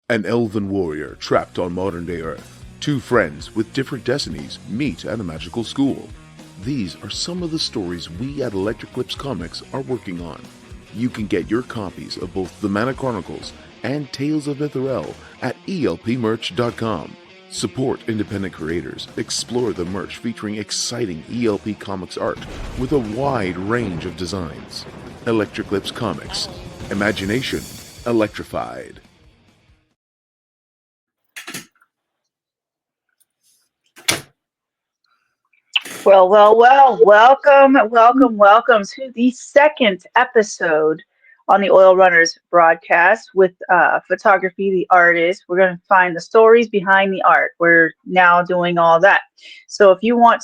An elven warrior trapped on modern-day Earth. Two friends with different destinies meet at a magical school. These are some of the stories we at Electric Lips Comics are working on. You can get your copies of both The Mana Chronicles and Tales of Mithril at elpmerch.com. Support independent creators. Explore the merch featuring exciting ELP Comics art with a wide range of designs. Electric Lips Comics. Imagination electrified. Well, welcome to the second episode on the Oil Runners broadcast with photography, the artist. We're going to find the stories behind the art. We're now doing all that. So if you're a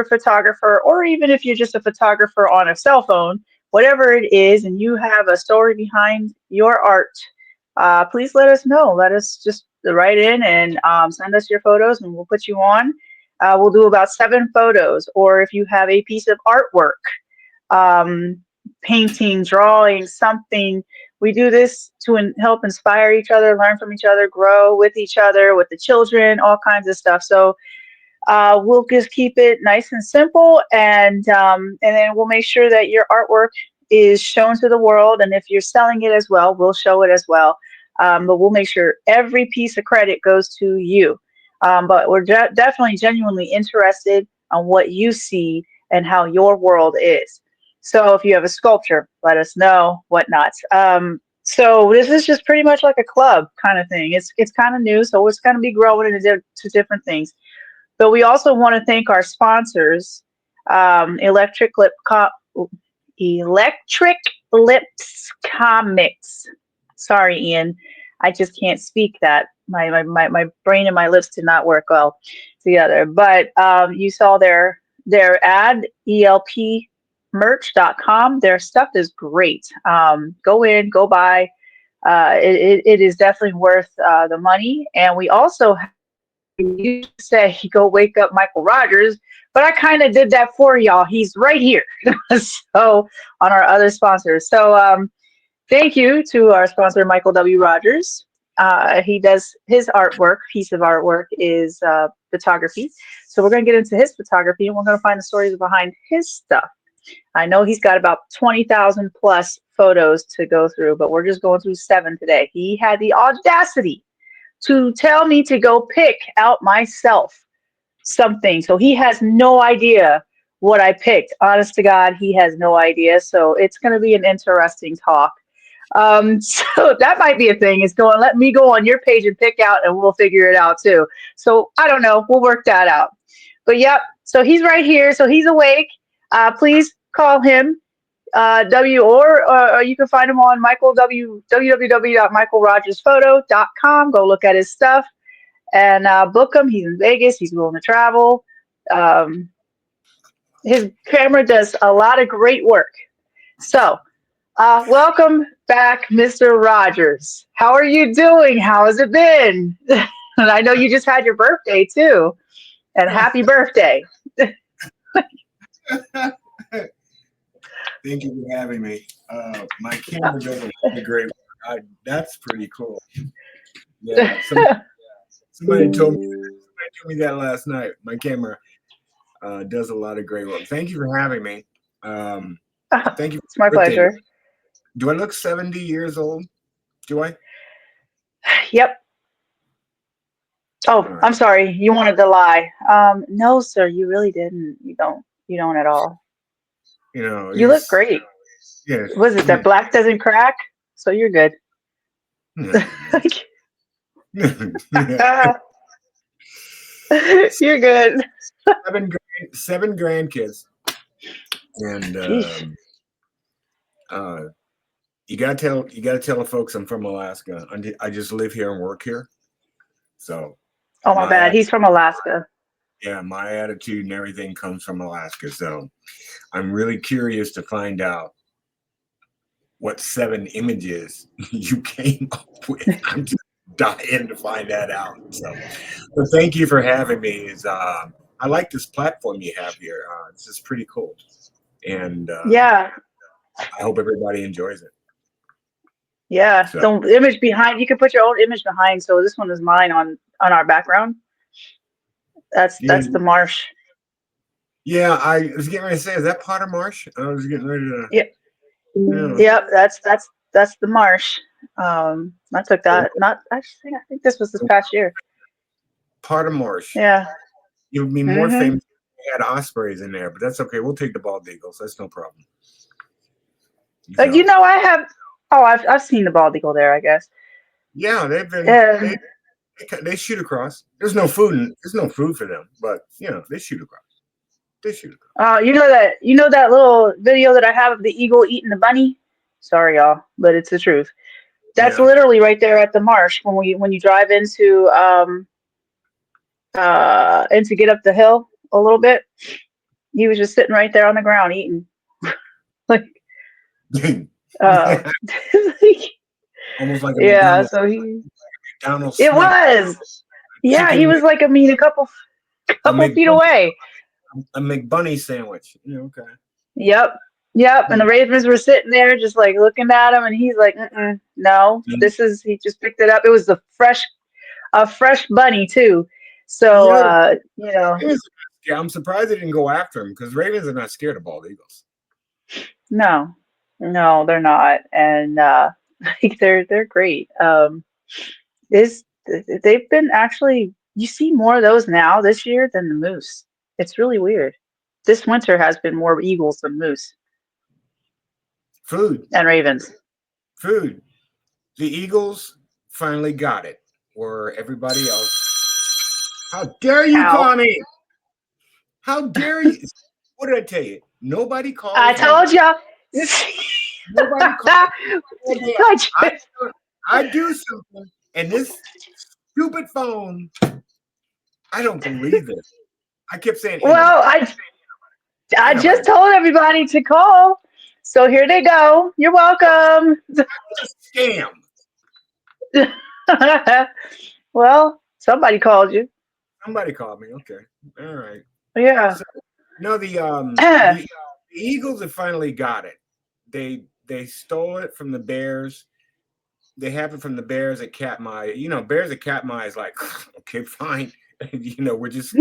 photographer, or even if you're just a photographer on a cell phone, whatever it is, and you have a story behind your art, please let us know. Let us just write in and send us your photos, and we'll put you on. We'll do about 7 photos, or if you have a piece of artwork, um, painting, drawing, something. We do this to help inspire each other, learn from each other, grow with each other, with the children, all kinds of stuff. So we'll just keep it nice and simple, and then we'll make sure that your artwork is shown to the world. And if you're selling it as well, we'll show it as well. But we'll make sure every piece of credit goes to you. But we're definitely genuinely interested on what you see and how your world is. So if you have a sculpture, let us know, whatnot. So this is just pretty much like a club kind of thing. It's kind of new, so it's going to be growing into different things. But we also want to thank our sponsors, Electric Lips Comics. Sorry, Ian. I just can't speak that. My brain and my lips did not work well together. But you saw their ad, elpmerch.com. Their stuff is great. Go in, go buy. It is definitely worth the money. And we also you say go wake up Michael Rogers, but I kind of did that for y'all. He's right here. So on our other sponsors. So thank you to our sponsor, Michael W. Rogers. He does his piece of artwork is photography. So we're going to get into his photography, and we're going to find the stories behind his stuff. I know he's got about 20,000 plus photos to go through, but we're just going through 7 today. He had the audacity to tell me to go pick out myself something. So he has no idea what I picked. Honest to God, he has no idea. So it's going to be an interesting talk. So that might be a thing. Is going, let me go on your page and pick out, and we'll figure it out too. So I don't know. We'll work that out. But yep. So he's right here. So he's awake. Please call him. Or you can find him on www.michaelrogersphoto.com. Go look at his stuff and book him. He's in Vegas. He's willing to travel. His camera does a lot of great work. So welcome back, Mr. Rogers. How are you doing? How has it been? And I know you just had your birthday too. And happy birthday. Thank you for having me. My camera does a lot of great work. That's pretty cool. Yeah, somebody told me that last night. My camera does a lot of great work. Thank you for having me. Thank you. It's my pleasure. Do I look 70 years old? Do I? Yep. Oh, right. I'm sorry. You wanted to lie. No, sir, you really didn't. You don't. You don't at all. You look great. Yeah. Was it that black doesn't crack? So you're good. You're good. 7 grandkids, and you gotta tell the folks I'm from Alaska. I just live here and work here. So. Oh my bad. He's from Alaska. Yeah, my attitude and everything comes from Alaska. So I'm really curious to find out what 7 images you came up with. I'm just dying to find that out. So thank you for having me. I like this platform you have here. This is pretty cool. And yeah, I hope everybody enjoys it. Yeah, So the image behind, you can put your own image behind. So this one is mine on our background. yeah, That's the marsh. yeah. I was getting ready to say, is that Potter Marsh? I was getting ready to. Yep, Yeah. yep. That's the marsh. I took that. Not I think this was this past year. Potter Marsh. Yeah. You would be more Hmm. famous if you had ospreys in there, but that's okay. We'll take the bald eagles. That's no problem. You So know, I have. Oh, I've seen the bald eagle there. I guess. yeah, they've been Yeah. they shoot across. There's no food. There's no food for them, but they shoot across. They shoot across. You know that little video that I have of the eagle eating the bunny. Sorry, y'all, but it's the truth. That's Yeah. literally right there at the marsh when you drive into and to get up the hill a little bit. He was just sitting right there on the ground eating. Like uh Almost like a yeah, so he McDonald's it snack. was. Yeah, he Chicken was like a a couple feet McBunny away. a McBunny sandwich. Yeah, okay. Yep. Yep. And the Ravens were sitting there just like looking at him and he's like, no, And, he just picked it up. It was a fresh bunny too. So you know, Ravens I'm surprised they didn't go after him because Ravens are not scared of bald eagles. no, no, they're not. And like they're great. This they've been actually you see more of those now this year than the moose. It's really weird. This winter has been more eagles than moose Food. and ravens. Food. The Eagles finally got it. Where everybody else. How dare you Ow. call me? How dare you? What did I tell you? Nobody I calls me. told you. Nobody calls me. I, I do something, and this stupid phone, I don't believe this. I kept saying, ain't Well, nobody. I Ain't nobody. just told everybody to call. So here they go. You're welcome. Scam. Well, somebody called you. Somebody called me. Okay. All right. Yeah. So, no, the Eagles have finally got it. They stole it from the Bears. They have it from the Bears at Katmai. Bears at Katmai is like, okay, fine. We're just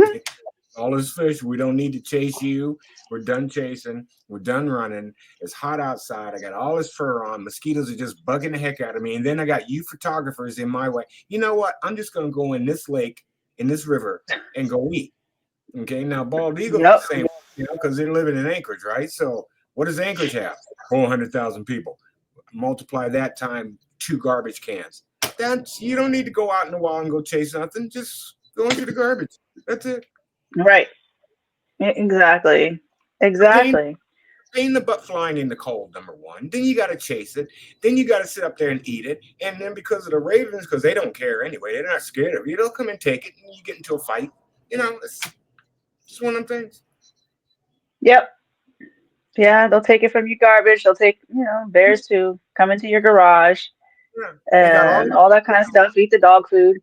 all this fish. We don't need to chase you. We're done chasing. We're done running. It's hot outside. I got all this fur on. Mosquitoes are just bugging the heck out of me. And then I got you photographers in my way. You know what? I'm just going to go in this lake, in this river, and go eat. Okay. Now, bald eagles Yep. are the same, because they're living in Anchorage, right? So what does Anchorage have? 400,000 people. Multiply that time 2 garbage cans. You don't need to go out in the wild and go chase nothing. Just go into the garbage. That's it. Right. Exactly. Pain Exactly. in the butt flying in the cold, number one. Then you got to chase it. Then you got to sit up there and eat it. And then because of the Ravens, because they don't care anyway, they're not scared of you. They'll come and take it, and you get into a fight. It's just one of them things. Yep. Yeah, they'll take it from your garbage. They'll take, bears to come into your garage Yeah. and all that kind of stuff. Eat the dog food.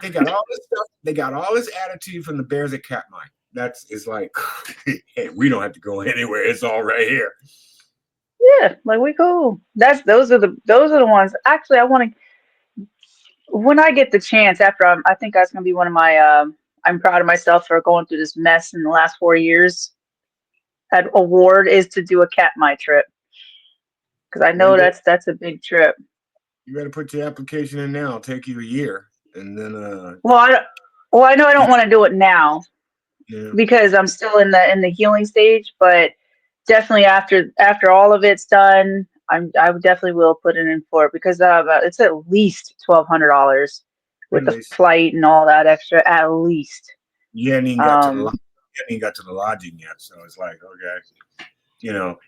They got all this stuff. They got all this attitude from the Bears at Katmai. It's like, hey, we don't have to go anywhere. It's all right here. Yeah, like we cool. Those are the ones. Actually, I want to when I get the chance after I think that's gonna be one of my I'm proud of myself for going through this mess in the last 4 years. That award is to do a Katmai trip because I Well, know that's a big trip. you got to put your application in now. It'll take you a year, and then Well, I know I don't want to do it now yeah. because I'm still in the healing stage, but definitely after all of it's done, I definitely will put it in for it because it's at least $1,200 with And the flight and all that extra at least. you haven't even got to the lodging yet, so it's like okay,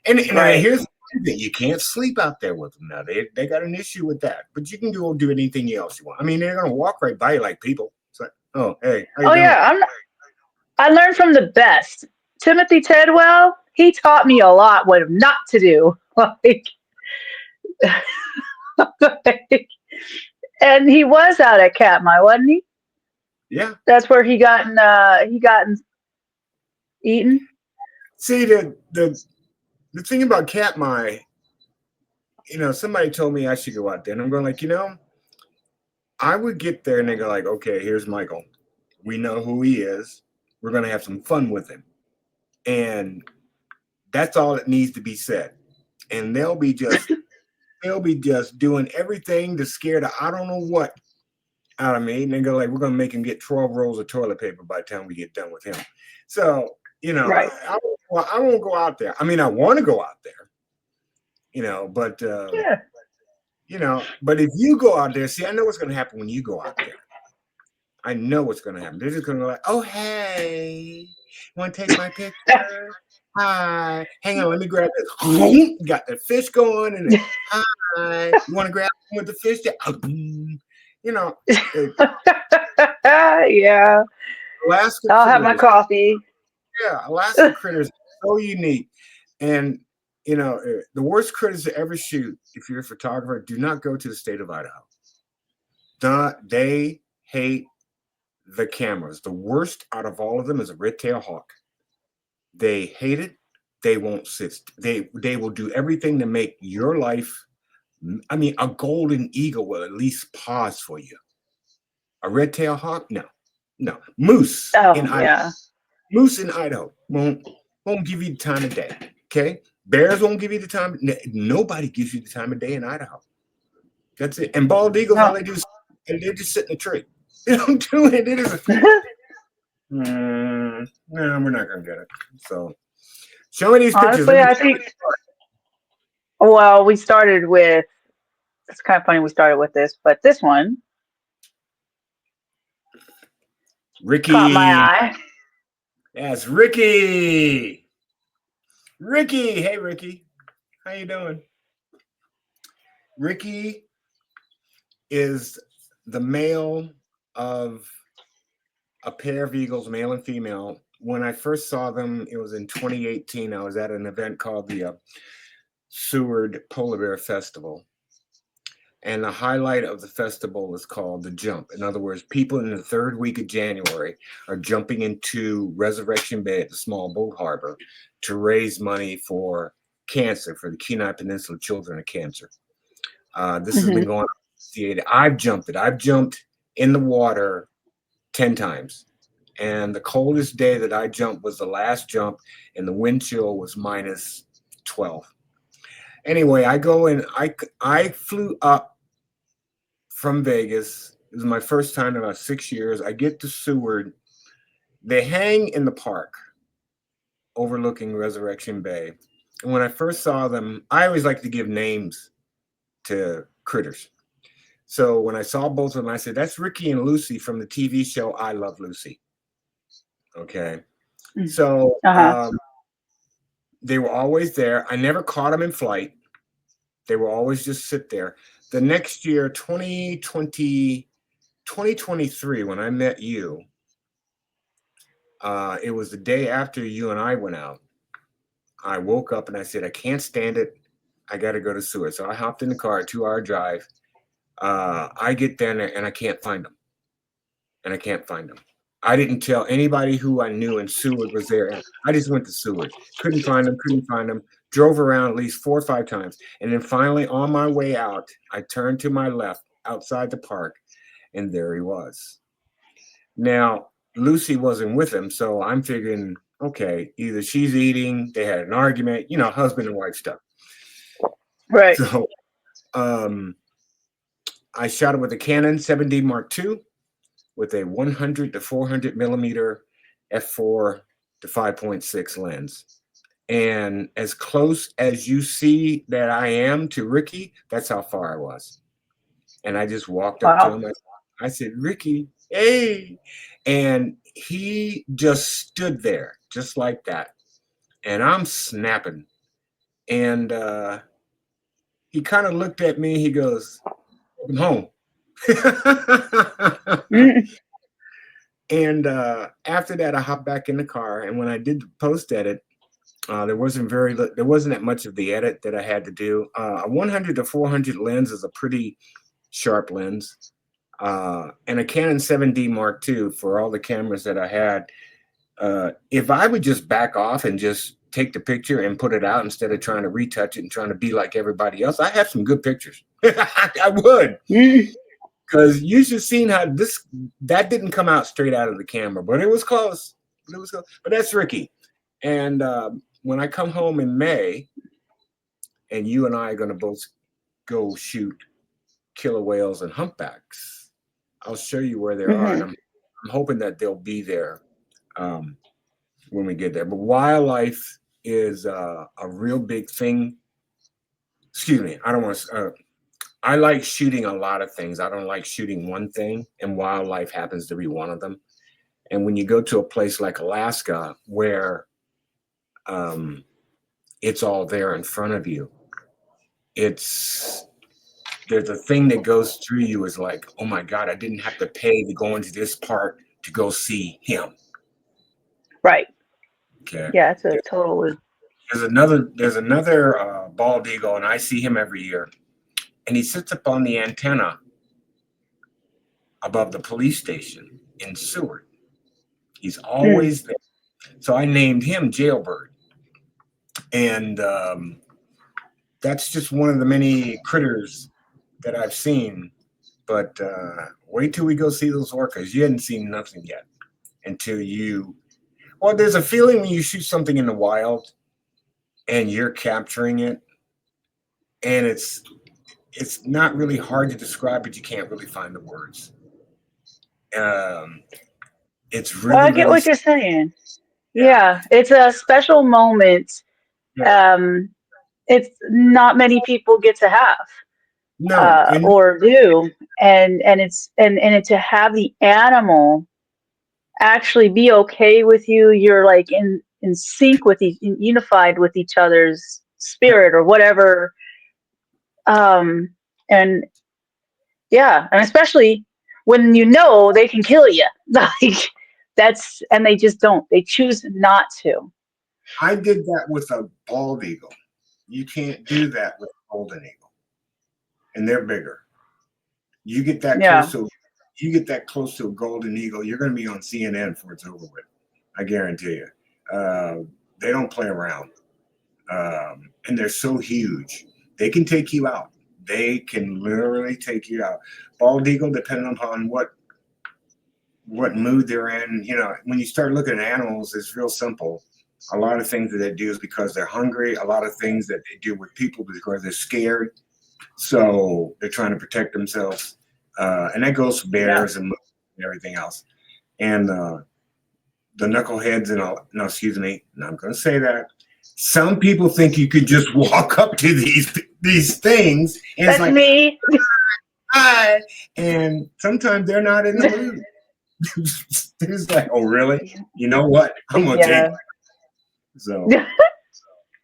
and Right. here's the thing: you can't sleep out there with them now. They got an issue with that, but you can do anything else you want. I mean, they're gonna walk right by you like people. It's like, oh hey, how you Oh doing? yeah, I learned from the best. Timothy Tedwell, he taught me a lot what not to do. And he was out at Katmai, wasn't he? Yeah. That's where he gotten eaten. See the thing about Katmai somebody told me I should go out there, and I'm going like, I would get there and they go like, okay, here's Michael. We know who he is. We're going to have some fun with him. And that's all that needs to be said. And they'll be just doing everything to scare the I don't know what out of me. And they go like, we're going to make him get 12 rolls of toilet paper by the time we get done with him. So, Right. I won't go out there. I mean, I want to go out there, but Yeah. but if you go out there, see, I know what's going to happen when you go out there. I know what's going to happen. They're just going to go like, oh, hey, want to take my picture? Hi. Hang on, let me grab this. Got the fish going. And then, hi. You want to grab with the fish? Yeah. Alaska I'll have my critters. coffee. Yeah, Alaska critters are so unique. And, the worst critters to ever shoot, if you're a photographer, do not go to the state of Idaho. They hate the cameras. The worst out of all of them is a red-tailed hawk. They hate it. They won't sit. They will do everything to make your life. I mean, a golden eagle will at least pause for you. A red-tailed hawk, no. Moose in Idaho. Yeah. Moose in Idaho won't give you the time of day. Okay, bears won't give you the time. Nobody gives you the time of day in Idaho. That's it. And bald eagles, all they do is they just sit in a tree. They don't do it. It is a no, we're not gonna get it. So show me these pictures. Honestly, I think. Well, we started with. It's kind of funny we started with this, but this one Ricky caught my eye. Yes, Ricky. Ricky, hey Ricky, how you doing? Ricky is the male of a pair of eagles, male and female. When I first saw them, it was in 2018. I was at an event called the Seward Polar Bear Festival. And the highlight of the festival is called the jump. In other words, people in the third week of January are jumping into Resurrection Bay at the Small Boat Harbor to raise money for cancer, for the Kenai Peninsula children of cancer. This has been going on. I've jumped it. I've jumped in the water 10 times. And the coldest day that I jumped was the last jump, and the wind chill was minus 12. Anyway, I go in. I flew up from Vegas. It was my first time in about 6 years. I get to Seward. They hang in the park overlooking Resurrection Bay. And when I first saw them, I always like to give names to critters. So when I saw both of them, I said, that's Ricky and Lucy from the TV show I Love Lucy. Okay. So they were always there. I never caught them in flight. They will always just sit there. The next year, 2023, when I met you, it was the day after you and I went out. I woke up and I said, I can't stand it. I got to go to Seward. So I hopped in the car, a 2-hour drive. I get there and I can't find them. I didn't tell anybody who I knew, and Seward was there. I just went to Seward. Couldn't find them. Drove around at least 4 or 5 times. And then finally, on my way out, I turned to my left outside the park, and there he was. Now, Lucy wasn't with him, so I'm figuring, okay, either she's eating, they had an argument, husband and wife stuff. Right. So I shot it with a Canon 7D Mark II with a 100 to 400 millimeter f4 to 5.6 lens. And as close as you see that I am to Ricky, that's how far I was. And I just walked up to him. I said, Ricky, hey. And he just stood there just like that. And I'm snapping. And he kind of looked at me. He goes, welcome home. And after that, I hopped back in the car. And when I did the post edit, there wasn't that much of the edit that I had to do. A 100 to 400 lens is a pretty sharp lens. And a Canon 7D Mark II for all the cameras that I had. If I would just back off and just take the picture and put it out instead of trying to retouch it and trying to be like everybody else. I have some good pictures. I would. Because you should seen how that didn't come out straight out of the camera, but it was close. But that's Ricky. And when I come home in May, and you and I are going to both go shoot killer whales and humpbacks, I'll show you where they are. And I'm hoping that they'll be there when we get there. But wildlife is a real big thing. Excuse me. I don't want to. I like shooting a lot of things. I don't like shooting one thing, and wildlife happens to be one of them. And when you go to a place like Alaska, where it's all there in front of you, there's a thing that goes through you is like, oh my God, I didn't have to pay to go into this park to go see him. Right. Okay. Yeah, it's a total. There's another bald eagle, and I see him every year, and he sits up on the antenna above the police station in Seward. He's always there. So I named him Jailbird. And that's just one of the many critters that I've seen. But wait till we go see those orcas. You hadn't seen nothing yet until well, there's a feeling when you shoot something in the wild and you're capturing it, and it's not really hard to describe, but you can't really find the words. It's really. Well, I get what you're saying. Yeah, it's a special moment. It's not many people get to have, or do, and to have the animal actually be okay with you. You're like in sync with unified with each other's spirit or whatever. And yeah, and especially when they can kill you, like and they just don't. They choose not to. I did that with a bald eagle. You can't do that with a golden eagle, and they're bigger. You get that close to a golden eagle, you're going to be on CNN before it's over with. I guarantee you. They don't play around, and they're so huge. They can take you out. They can literally take you out. Bald eagle, depending upon what mood they're in. When you start looking at animals, it's real simple. A lot of things that they do is because they're hungry. A lot of things that they do with people because they're scared. So they're trying to protect themselves. And that goes for bears and everything else. And the knuckleheads no, excuse me. No, I'm going to say that. Some people think you could just walk up to these things. And that's like, me. Hi. And sometimes they're not in the mood. It's like, oh, really? You know what? I'm going to take it. So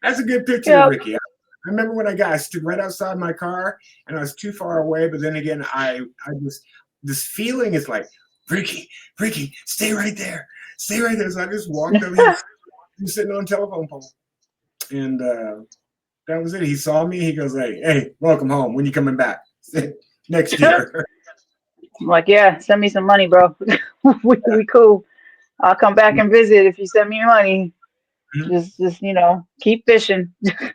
that's a good picture of Ricky. I remember when I stood right outside my car and I was too far away. But then again, this feeling is like, Ricky, stay right there. Stay right there. So I just walked over here. He was sitting on a telephone pole. And that was it. He saw me. He goes, hey, welcome home. When you coming back? Next year. I'm like, yeah, send me some money, bro. we cool. I'll come back and visit if you send me money. Just keep fishing. The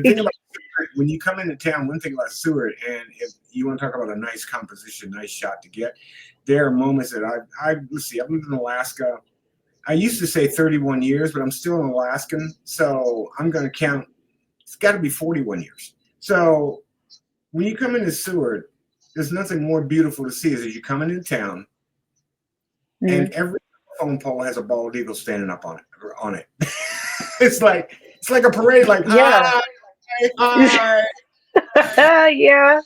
thing about Seward, when you come into town, one thing about Seward, and if you want to talk about a nice composition, nice shot to get, there are moments that I've lived in Alaska. I used to say 31 years, but I'm still an Alaskan, so I'm going to count. It's got to be 41 years. So when you come into Seward, there's nothing more beautiful to see as you come into town, and every phone pole has a bald eagle standing up on it. It's like a parade, like hi. Yeah.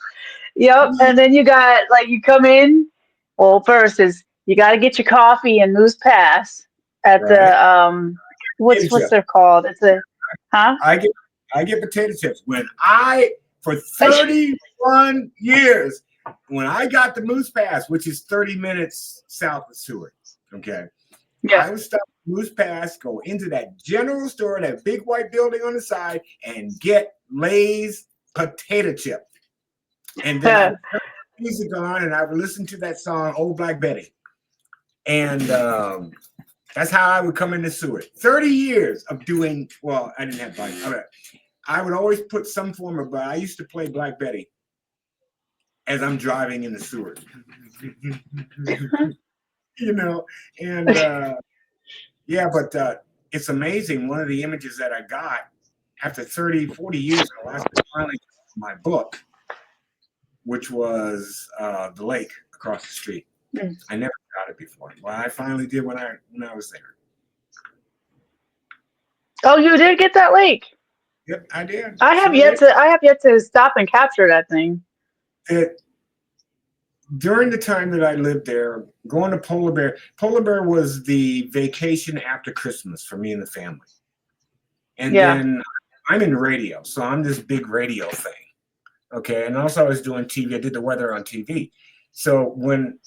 Yep. And then you got you come in. Well, first is you got to get your coffee and Moose Pass at the what's they're called? It's I get potato chips for 31 years. When I got the Moose Pass, which is 30 minutes south of Seward, okay. Yeah. I would stop at Moose Pass, go into that general store, that big white building on the side, and get Lay's potato chip. And then I would turn the music on, and I would listen to that song, Old Black Betty. And That's how I would come into Seward. 30 years of doing, well, I didn't have bikes. I would always put some form of, I used to play Black Betty as I'm driving in the Seward. You know, and yeah, but it's amazing. One of the images that I got after 30, 40 years in Alaska, finally my book, which was the lake across the street. I never got it before. Well, I finally did when I was there. Oh, you did get that lake. Yep, I did. I have yet to stop and capture that thing. During the time that I lived there, going to Polar Bear was the vacation after Christmas for me and the family. And then I'm in radio, so I'm this big radio thing. Okay, and also I was doing TV. I did the weather on TV. So when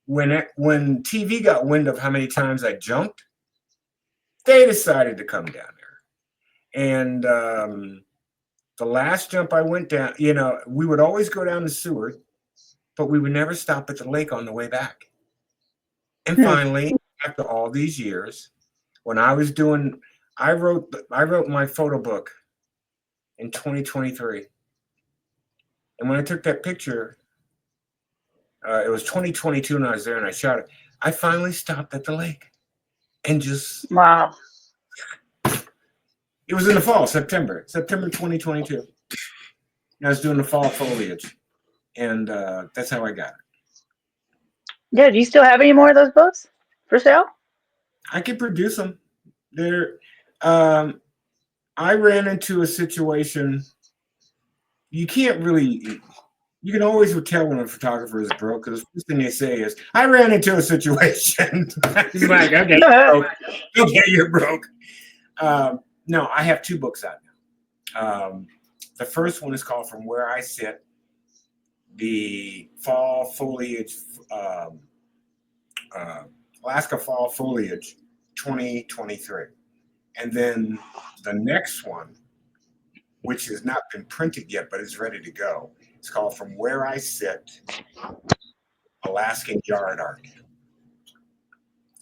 TV got wind of how many times I jumped, they decided to come down there. And the last jump I went down, you know, we would always go down to Seward, but we would never stop at the lake on the way back. And finally, after all these years, when I was doing, I wrote my photo book in 2023. And when I took that picture, it was 2022 and I was there and I shot it. I finally stopped at the lake and just, wow. It was in the fall, September 2022. And I was doing the fall foliage. And that's how I got it. Yeah, do you still have any more of those books for sale? I could produce them. I ran into a situation. You can't really. You can always tell when a photographer is broke because the first thing they say is, "I ran into a situation." He's like, "Okay, you're broke. Okay, you're broke." No, I have 2 books out now. The first one is called "From Where I Sit." The fall foliage, Alaska fall foliage 2023. And then the next one, which has not been printed yet, but is ready to go, it's called From Where I Sit, Alaskan Yard Art.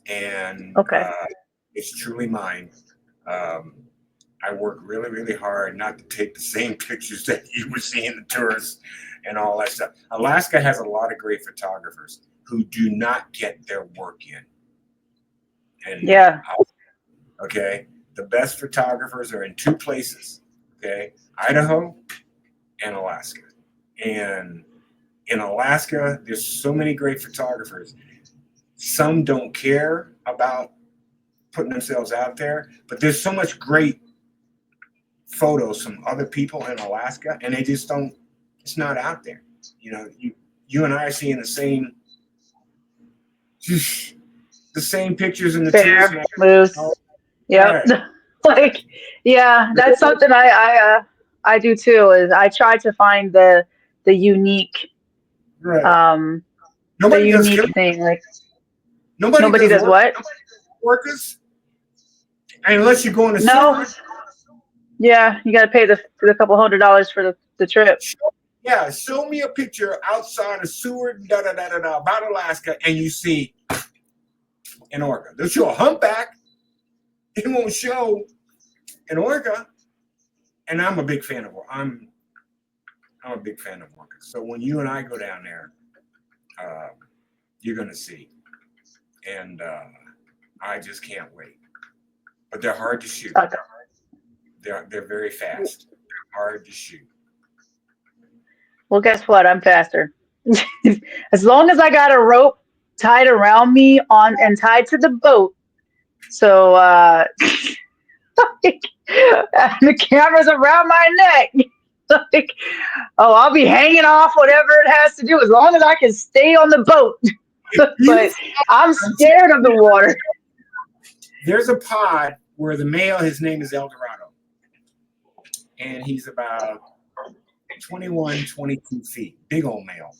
And it's truly mine. I work really, really hard not to take the same pictures that you would see in the tourists and all that stuff. Alaska has a lot of great photographers who do not get their work in. And okay, the best photographers are in 2 places. Okay, Idaho and Alaska. And in Alaska, there's so many great photographers. Some don't care about putting themselves out there, but there's so much great photos from other people in Alaska, and they just don't. It's not out there. You know, you and I are seeing the same pictures in the fair moves. Yeah, like that's something I do too. Is I try to find the unique the unique thing. Like nobody does what? Workers, unless you go on a no. Yeah, you got to pay the couple $100 for the trip. Yeah, show me a picture outside of Seward, about Alaska, and you see an orca. They'll show a humpback. It won't show an orca. And I'm a big fan of I'm a big fan of orcas. So when you and I go down there, you're gonna see, and I just can't wait. But they're hard to shoot. They're very fast. They're hard to shoot. Well, guess what? I'm faster. As long as I got a rope tied around me and tied to the boat. So the camera's around my neck. Like, I'll be hanging off whatever it has to do as long as I can stay on the boat. But I'm scared of the water. There's a pod where the male, his name is Eldorado. And he's about 21, 22 feet, big old male.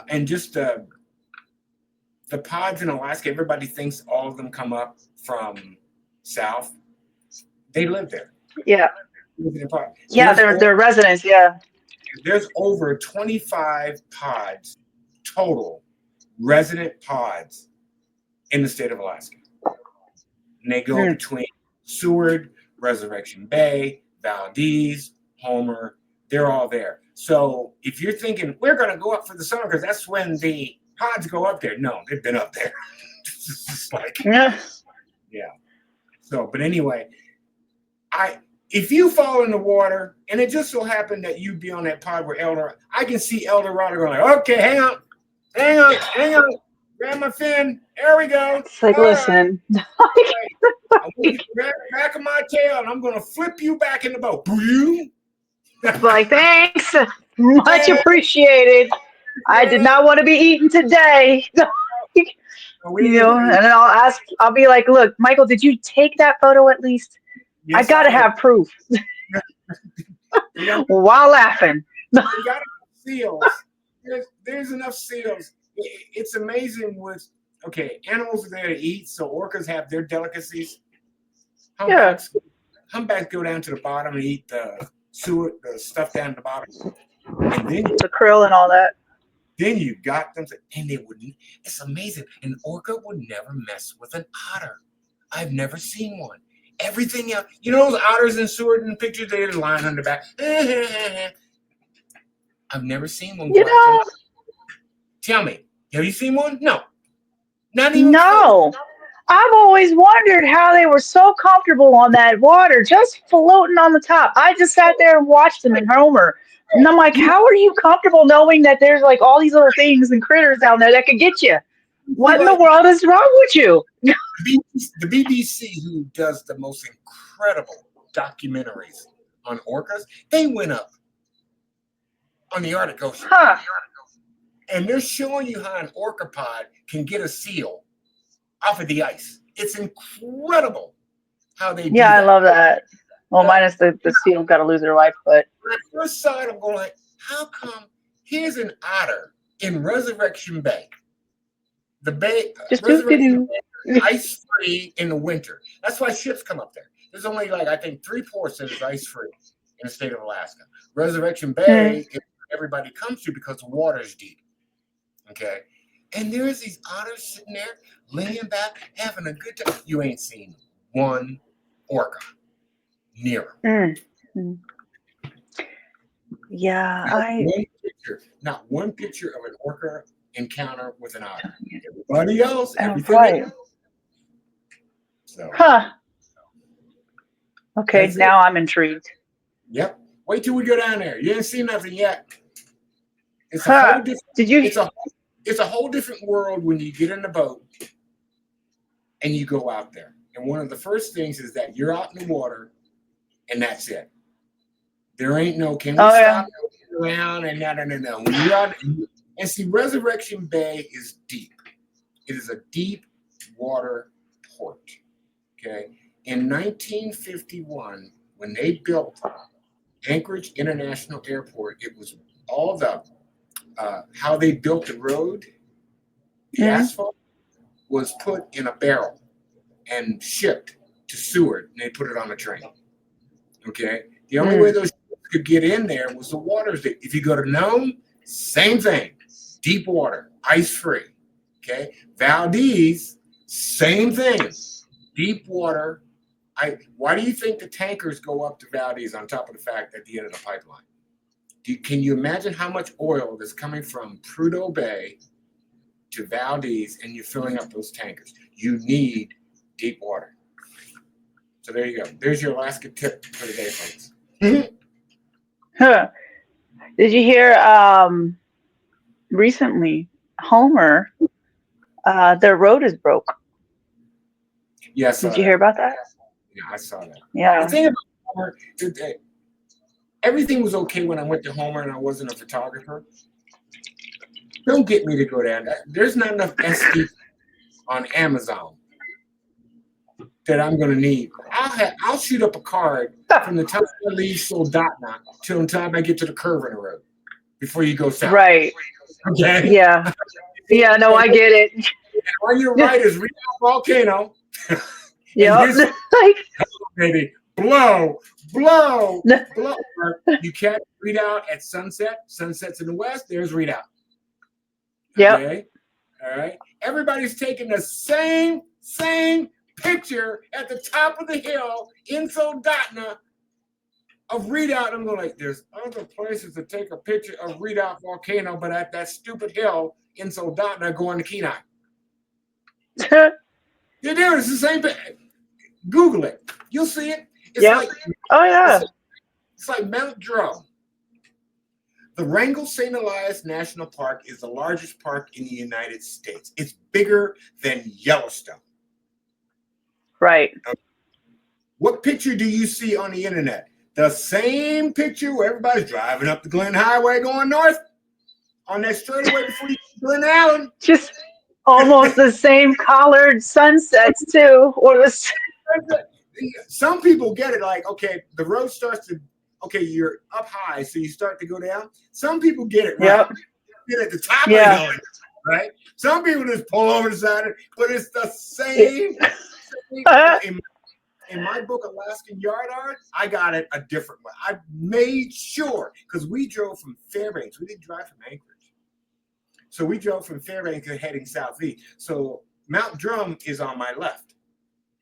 And just the pods in Alaska, everybody thinks all of them come up from south. They live there. Yeah. Yeah, they're residents, yeah. There's over 25 pods total, resident pods in the state of Alaska. And they go between Seward, Resurrection Bay, Valdez, Homer. They're all there. So if you're thinking we're going to go up for the summer because that's when the pods go up there, no, they've been up there. It's just like, yeah. So, but anyway, if you fall in the water and it just so happened that you'd be on that pod where I can see El Dorado going like, okay, hang on, grab my fin, there we go. It's like, all listen. Right. I'm going to grab the back of my tail and I'm going to flip you back in the boat. Like, thanks, much appreciated. I did not want to be eaten today. And then I'll be like, look, Michael, did you take that photo at least? Yes, I got to have proof. While laughing. You got enough seals. There's enough seals. It's amazing animals are there to eat, so orcas have their delicacies. Humpbacks go down to the bottom and eat the stuff down at the bottom. And then the krill and all that. Then you got them, and they wouldn't. It's amazing. An orca would never mess with an otter. I've never seen one. Everything else, those otters in Seward and pictures, they're lying on the back. I've never seen one. Tell me, have you seen one? No. Not even. No. Close. I've always wondered how they were so comfortable on that water, just floating on the top. I just sat there and watched them in Homer. And I'm like, how are you comfortable knowing that there's like all these little things and critters down there that could get you? What in the world is wrong with you? The BBC, who does the most incredible documentaries on orcas, they went up on the Arctic Ocean. And they're showing you how an orca pod can get a seal off of the ice. It's incredible how they do that. I love that. Well, minus the seal got to lose their life, but when I first saw it, I'm going like, how come here's an otter in Resurrection Bay? The bay, Resurrection Bay, ice free in the winter. That's why ships come up there. There's only I think 3 ports that is ice free in the state of Alaska. Resurrection Bay is where everybody comes to because the water's deep. Okay, and there's these otters sitting there, laying back, having a good time. You ain't seen one orca near them. Yeah, not one picture of an orca encounter with an otter. Everybody else, everything else. So, okay, now I'm intrigued. Yep. Wait till we go down there. You didn't see nothing yet. It's a whole different. It's a whole different world when you get in the boat and you go out there. And one of the first things is that you're out in the water, and that's it. There ain't no can we stop around and no. When you're out and see, Resurrection Bay is deep. It is a deep water port. Okay. In 1951, when they built Anchorage International Airport, it was all the how they built the road. The asphalt was put in a barrel and shipped to Seward, and they put it on a train. Okay. The only way those could get in there was the waters. If you go to Nome, same thing. Deep water, ice free. Okay. Valdez, same thing. Deep water. Why do you think the tankers go up to Valdez on top of the fact at the end of the pipeline? Can you imagine how much oil is coming from Prudhoe Bay to Valdez, and you're filling up those tankers? You need deep water. So there you go. There's your Alaska tip for the day, folks. Did you hear recently Homer, their road is broke? Yes. Did you hear about that? Yeah, I saw that. Yeah. The thing about Homer, everything was okay when I went to Homer and I wasn't a photographer. Don't get me to go down. There's not enough SD on Amazon that I'm going to need. I'll shoot up a card from the time I leave Soldotna till the time I get to the curve in the road before you go south. Right. Okay. Yeah. Yeah. No, I get it. And on your right is Redoubt Volcano. Yeah. Baby, blow. You catch Redoubt at sunset. Sunset's in the west. There's Redoubt. Okay. Yep. All right. Everybody's taking the same picture at the top of the hill in Soldotna of Redoubt. I'm going like, there's other places to take a picture of Redoubt volcano, but at that stupid hill in Soldotna going to Kenai. You do. It's the same thing. Google it. You'll see it. It's Yep. like Oh yeah. it's like Mount Drum. The Wrangell St. Elias National Park is the largest park in the United States. It's bigger than Yellowstone. Right. What picture do you see on the internet? The same picture where everybody's driving up the Glen Highway going north on that straightaway before you get to Glen Allen. Just almost the same collared sunsets too. Or the Some people get it like, okay, the road starts to, okay, you're up high, so you start to go down. Some people get it right. Yep. Get at the top Yeah. of the hill, right? Some people just pull over the side, but it's the same. In my book, Alaskan Yard Art, I got it a different way. I made sure, because we drove from Fairbanks. We didn't drive from Anchorage. So we drove from Fairbanks heading southeast. So Mount Drum is on my left.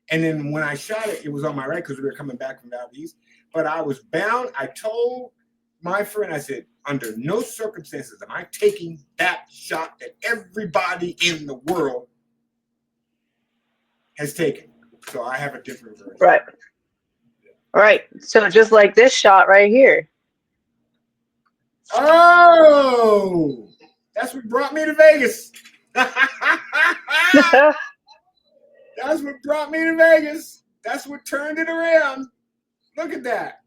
And then when I shot it, it was on my right because we were coming back from southeast. But I was bound. I told my friend, I said, under no circumstances am I taking that shot that everybody in the world has taken. So I have a different version. Right. Right. So just like this shot right here. Oh, that's what brought me to Vegas. That's what brought me to Vegas. That's what turned it around. Look at that.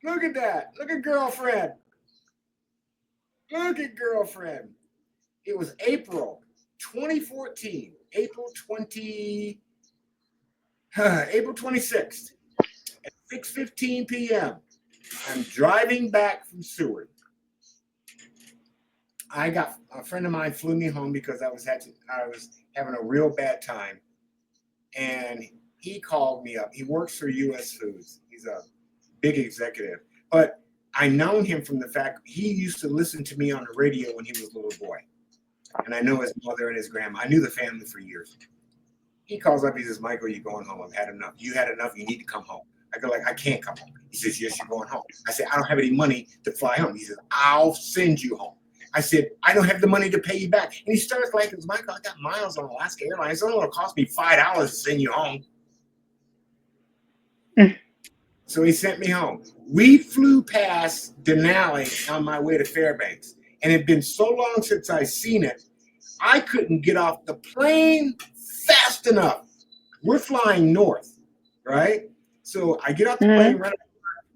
Look at that. Look at girlfriend. Look at girlfriend. It was April 2014. April 26th at 6:15 p.m. I'm driving back from Seward. I got a friend of mine flew me home because I was having a real bad time, and he called me up. He works for U.S. Foods. He's a big executive, but I known him from the fact he used to listen to me on the radio when he was a little boy. And I know his mother and his grandma. I knew the family for years. He calls up. He says, Michael, you're going home. I've had enough. You had enough. You need to come home. I go like, I can't come home. He says, yes, you're going home. I said, I don't have any money to fly home. He says, I'll send you home. I said, I don't have the money to pay you back. And he starts like, Michael, I got miles on Alaska Airlines. It's only going to cost me $5 to send you home. So he sent me home. We flew past Denali on my way to Fairbanks. And it had been so long since I seen it, I couldn't get off the plane fast enough. We're flying north, right? So I get off the plane right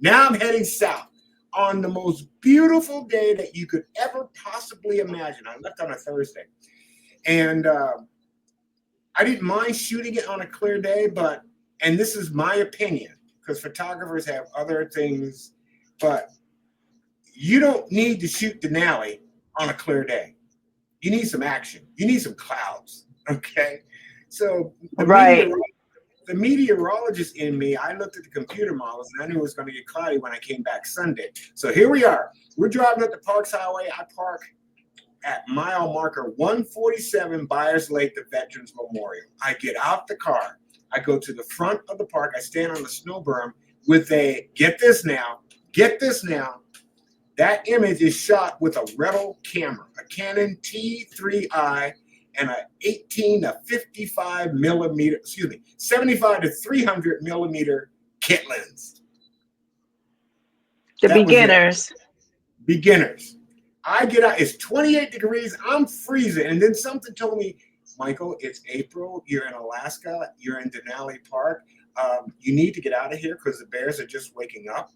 now. I'm heading south on the most beautiful day that you could ever possibly imagine. I left on a Thursday. And I didn't mind shooting it on a clear day, and this is my opinion, because photographers have other things, but you don't need to shoot Denali on a clear day. You need some action. You need some clouds, okay? So the meteorologist in me, I looked at the computer models, and I knew it was going to get cloudy when I came back Sunday. So here we are. We're driving up the Parks Highway. I park at mile marker 147 Byers Lake, the Veterans Memorial. I get out the car. I go to the front of the park. I stand on the snow berm with get this now. That image is shot with a Rebel camera, a Canon T3i, and a 18 to 55 millimeter, 75 to 300 millimeter kit lens. The beginners. Beginners. I get out, it's 28 degrees, I'm freezing. And then something told me, Michael, it's April, you're in Alaska, you're in Denali Park. You need to get out of here because the bears are just waking up.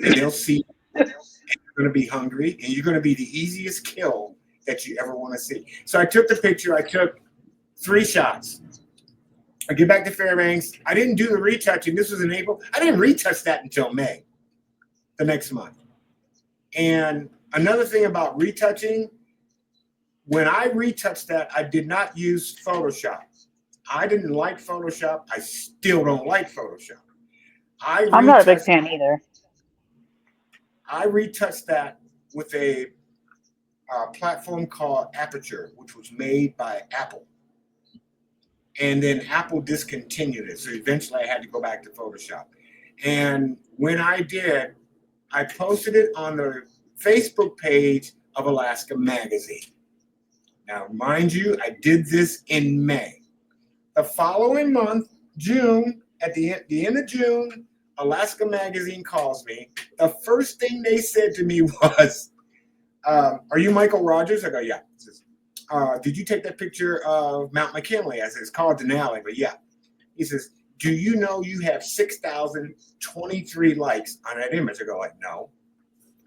And they'll see and you're going to be hungry, and you're going to be the easiest kill that you ever want to see. So I took the picture. I took 3 shots. I get back to Fairbanks. I didn't do the retouching. This was in April. I didn't retouch that until May, the next month. And another thing about retouching, when I retouched that, I did not use Photoshop. I didn't like Photoshop. I still don't like Photoshop. I'm not a big fan either. I retouched that with a a platform called Aperture, which was made by Apple. And then Apple discontinued it. So eventually I had to go back to Photoshop. And when I did, I posted it on the Facebook page of Alaska Magazine. Now, mind you, I did this in May. The following month, June, at the end of June, Alaska Magazine calls me. The first thing they said to me was, are you Michael Rogers? I go, yeah. He says, did you take that picture of Mount McKinley? I said, it's called Denali, but yeah. He says, do you know you have 6,023 likes on that image? I go, like, no.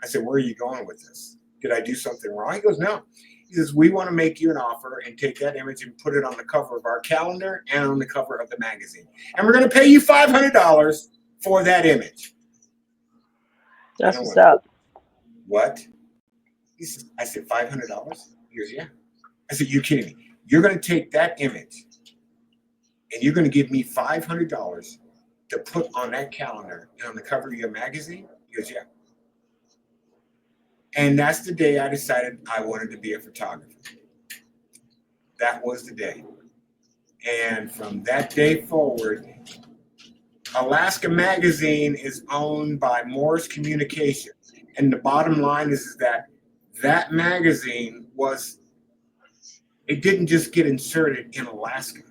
I said, where are you going with this? Did I do something wrong? He goes, no. He says, we want to make you an offer and take that image and put it on the cover of our calendar and on the cover of the magazine. And we're going to pay you $500 for that image. That's what's up. What? He says, I said, $500? He goes, yeah. I said, you kidding me? You're going to take that image and you're going to give me $500 to put on that calendar and on the cover of your magazine? He goes, yeah. And that's the day I decided I wanted to be a photographer. That was the day. And from that day forward, Alaska Magazine is owned by Morris Communications. And the bottom line is that that magazine it didn't just get inserted in Alaska.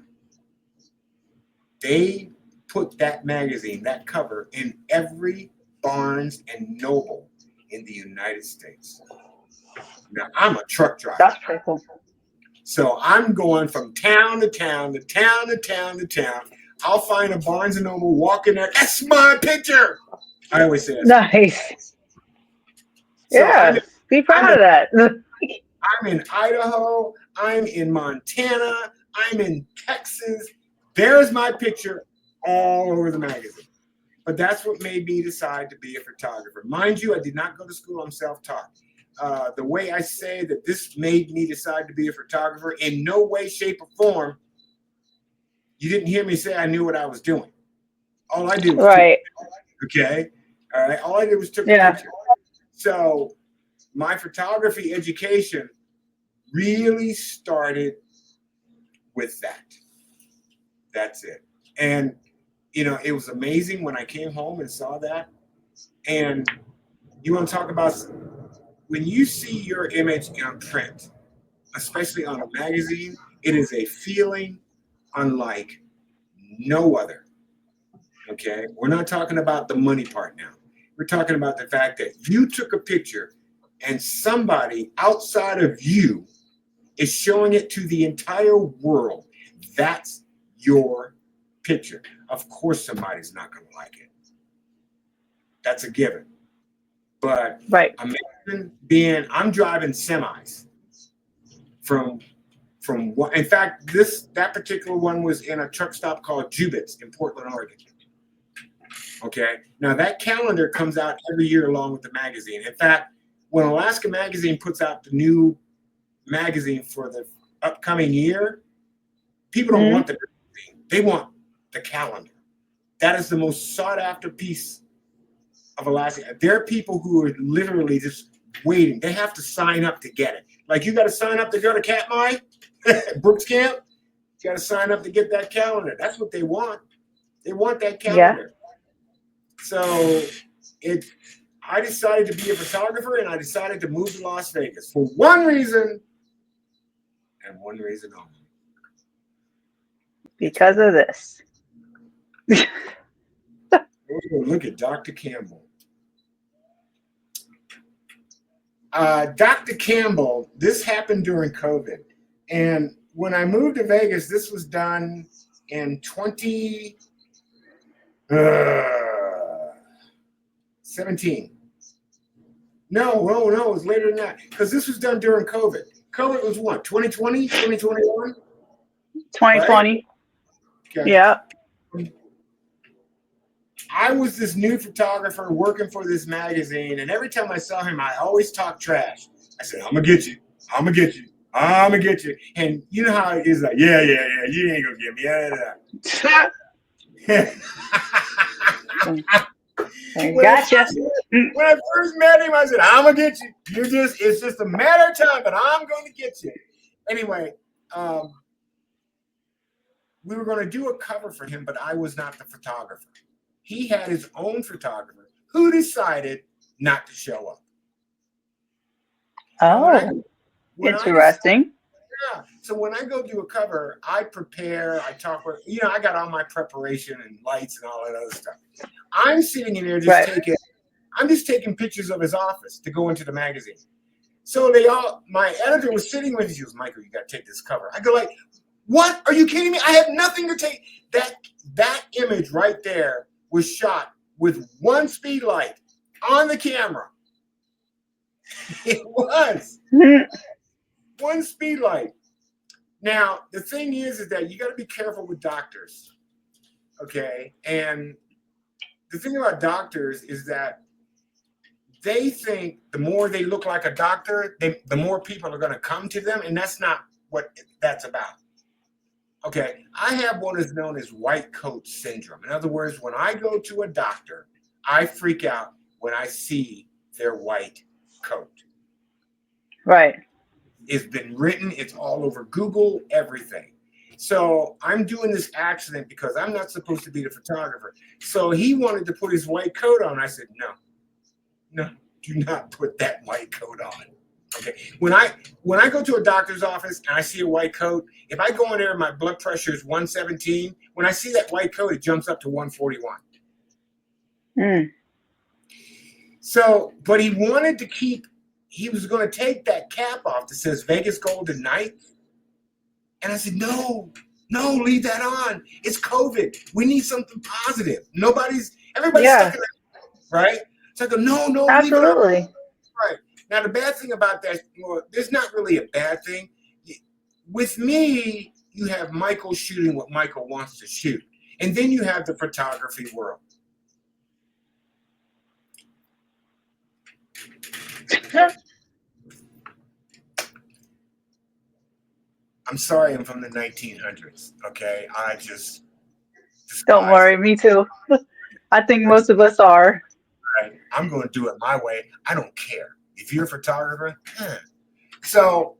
They put that magazine, that cover, in every Barnes and Noble in the United States. Now, I'm a truck driver. That's pretty cool. So I'm going from town to town to town to town to town. I'll find a Barnes and Noble, walk in there. That's my picture. I always say that. Nice. So yeah. Be proud of that. I'm in Idaho. I'm in Montana. I'm in Texas. There's my picture all over the magazine. But that's what made me decide to be a photographer. Mind you, I did not go to school. I'm self-taught. The way I say that this made me decide to be a photographer, in no way, shape, or form, you didn't hear me say I knew what I was doing. All I did was okay? All right? All I did was took a picture. So my photography education really started with that. That's it. And it was amazing when I came home and saw that. And you want to talk about when you see your image in print, especially on a magazine, it is a feeling unlike no other. Okay? We're not talking about the money part now. We're talking about the fact that you took a picture and somebody outside of you is showing it to the entire world. That's your picture. Of course somebody's not going to like it. That's a given. But imagine I'm driving semis from what, in fact, that particular one was in a truck stop called Jubit's in Portland, Oregon. Okay. Now that calendar comes out every year along with the magazine. In fact, when Alaska Magazine puts out the new magazine for the upcoming year, people don't want the magazine. They want the calendar. That is the most sought after piece of Alaska. There are people who are literally just waiting. They have to sign up to get it. Like, you got to sign up to go to Katmai, Brooks Camp. You got to sign up to get that calendar. That's what they want. They want that calendar. Yeah. So I decided to be a photographer, and I decided to move to Las Vegas for one reason and one reason only. Because of this. Look at Dr. Campbell. Dr. Campbell, this happened during COVID. And when I moved to Vegas, this was done in 2017. No, it was later than that. Because this was done during COVID. COVID was what, 2020, 2021? 2020. Right? Okay. Yeah. I was this new photographer working for this magazine, and every time I saw him, I always talked trash. I said, I'm going to get you. I'm going to get you. I'm going to get you. And you know how it is, like, yeah, you ain't going to get me. Yeah. When Gotcha. I first met him, I said, I'm gonna get you. It's just a matter of time, but I'm gonna get you. Anyway, we were gonna do a cover for him, but I was not the photographer. He had his own photographer who decided not to show up. Oh, interesting. Yeah. So when I go do a cover, I prepare, I talk with, I got all my preparation and lights and all that other stuff. I'm sitting in there I'm just taking pictures of his office to go into the magazine. So my editor was sitting with me. She goes, Michael, you got to take this cover. I go like, what? Are you kidding me? I have nothing to take. That image right there was shot with one speed light on the camera. It was one speed light. Now, the thing is that you got to be careful with doctors. Okay. And the thing about doctors is that they think the more they look like a doctor, the more people are going to come to them. And that's not what that's about. Okay. I have what is known as white coat syndrome. In other words, when I go to a doctor, I freak out when I see their white coat. Right. It's been written. It's all over Google, everything. So I'm doing this accident because I'm not supposed to be the photographer. So he wanted to put his white coat on. I said, no, do not put that white coat on. Okay. When I go to a doctor's office and I see a white coat, if I go in there and my blood pressure is 117, when I see that white coat, it jumps up to 141. So, but he wanted to he was going to take that cap off that says Vegas Golden Knights. And I said, no, leave that on. It's COVID. We need something positive. Everybody's stuck in that, right? So I go, no, absolutely. Leave it on. Right. Now, the bad thing about that, well, there's not really a bad thing. With me, you have Michael shooting what Michael wants to shoot. And then you have the photography world. I'm sorry I'm from the 1900s, okay? I just don't worry, me too. I think most of us are. Right. I'm going to do it my way. I don't care. If you're a photographer, So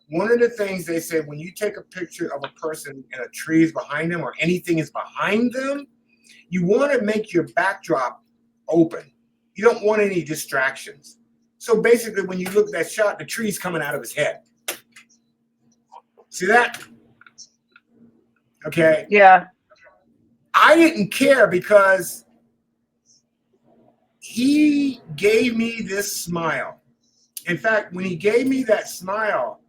one of the things they say, when you take a picture of a person and a tree is behind them or anything is behind them, you want to make your backdrop open. You don't want any distractions. So basically, when you look at that shot, the tree's coming out of his head. See that? Okay. Yeah. I didn't care because he gave me this smile. In fact, when he gave me that smile,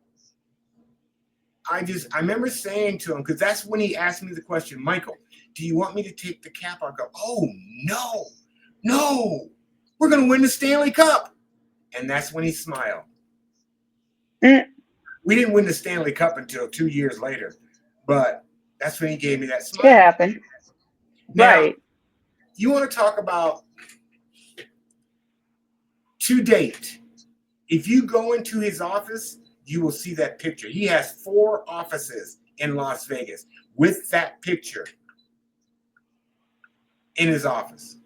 I remember saying to him, because that's when he asked me the question, Michael, do you want me to take the cap off? I go, oh, no, we're going to win the Stanley Cup. And that's when he smiled. We didn't win the Stanley Cup until 2 years later, but that's when he gave me that smile. It happened. Now, right. You want to talk about to date. If you go into his office, you will see that picture. He has 4 offices in Las Vegas with that picture in his office,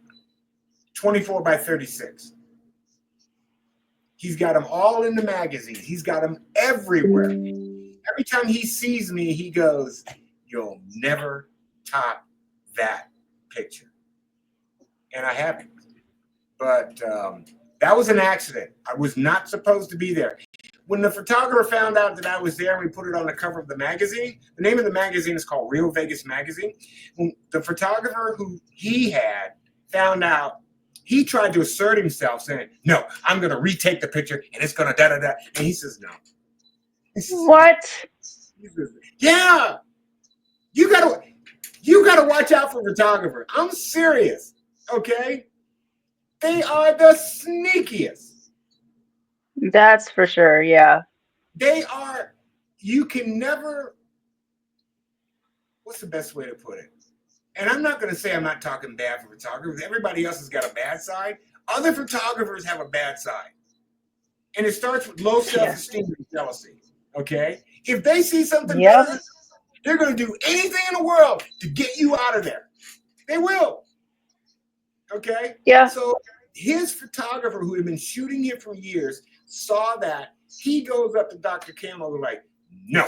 24 by 36. He's got them all in the magazines. He's got them everywhere. Every time he sees me, he goes, you'll never top that picture. And I haven't. But that was an accident. I was not supposed to be there. When the photographer found out that I was there and we put it on the cover of the magazine, the name of the magazine is called Real Vegas Magazine. When the photographer who he had found out, he tried to assert himself saying, no, I'm going to retake the picture and it's going to da-da-da. And he says, no. What? He says, yeah. You gotta watch out for photographers. I'm serious. Okay? They are the sneakiest. That's for sure, yeah. They are, you can never, what's the best way to put it? And I'm not going to say I'm not talking bad for photographers. Everybody else has got a bad side. Other photographers have a bad side. And it starts with low self-esteem and jealousy. Okay? If they see something bad, they're going to do anything in the world to get you out of there. They will. Okay. Yeah. So his photographer, who had been shooting him for years, saw that. He goes up to Dr. Campbell and like, no,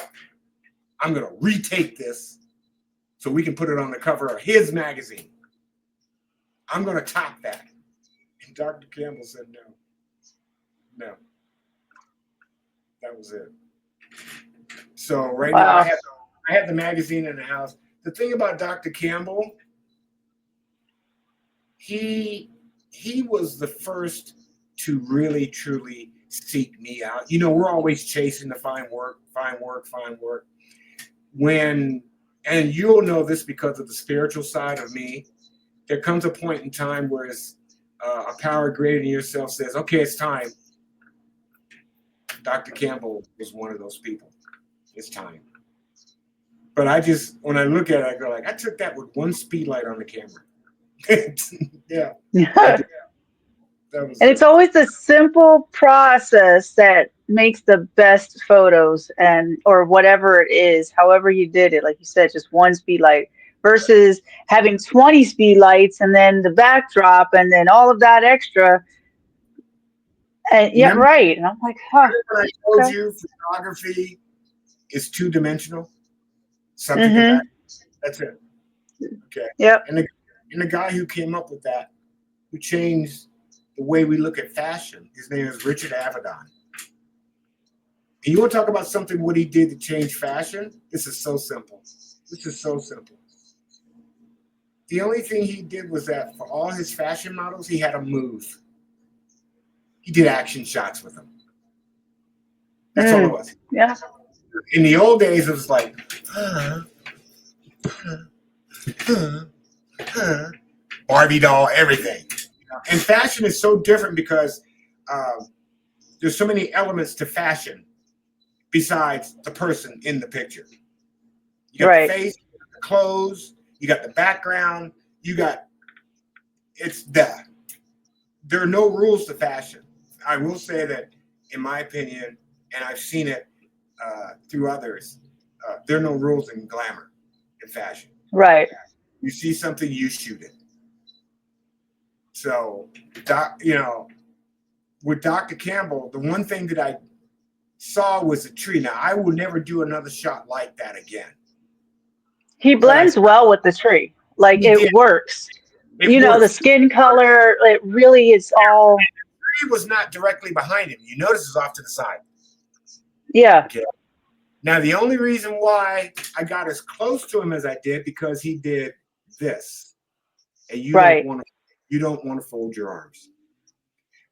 I'm going to retake this so we can put it on the cover of his magazine. I'm going to top that. And Dr. Campbell said, no. That was it. So right now I have the magazine in the house. The thing about Dr. Campbell, he was the first to really, truly seek me out. You know, we're always chasing to find work. And you'll know this because of the spiritual side of me, there comes a point in time where a power greater than yourself says, okay, it's time. Dr. Campbell was one of those people. It's time. But when I look at it, I go like, I took that with one speed light on the camera. Yeah. And it's always a simple process that makes the best photos or whatever it is, however you did it. Like you said, just one speed light versus having 20 speed lights and then the backdrop and then all of that extra. And yeah, Remember, right. And I'm like, huh. When I told you photography is two-dimensional, subject and back. That's it. Okay. Yep. And the guy who came up with that, who changed the way we look at fashion, his name is Richard Avedon. And you want to talk about something what he did to change fashion? This is so simple. The only thing he did was that for all his fashion models, he had them move. He did action shots with them. That's all it was. Yeah. In the old days, it was like, Barbie doll, everything. And fashion is so different because there's so many elements to fashion besides the person in the picture. You got the face, you got the clothes, you got the background, there are no rules to fashion. I will say that, in my opinion, and I've seen it through others, there are no rules in glamour in fashion. Right. You see something, you shoot it. So, with Dr. Campbell, the one thing that I saw was a tree. Now, I will never do another shot like that again. He blends well with the tree. Like, it works. It works. The skin color, it really is all... The tree was not directly behind him. You notice it's off to the side. Yeah. Okay. Now, the only reason why I got as close to him as I did, because he did this. And you don't want to fold your arms.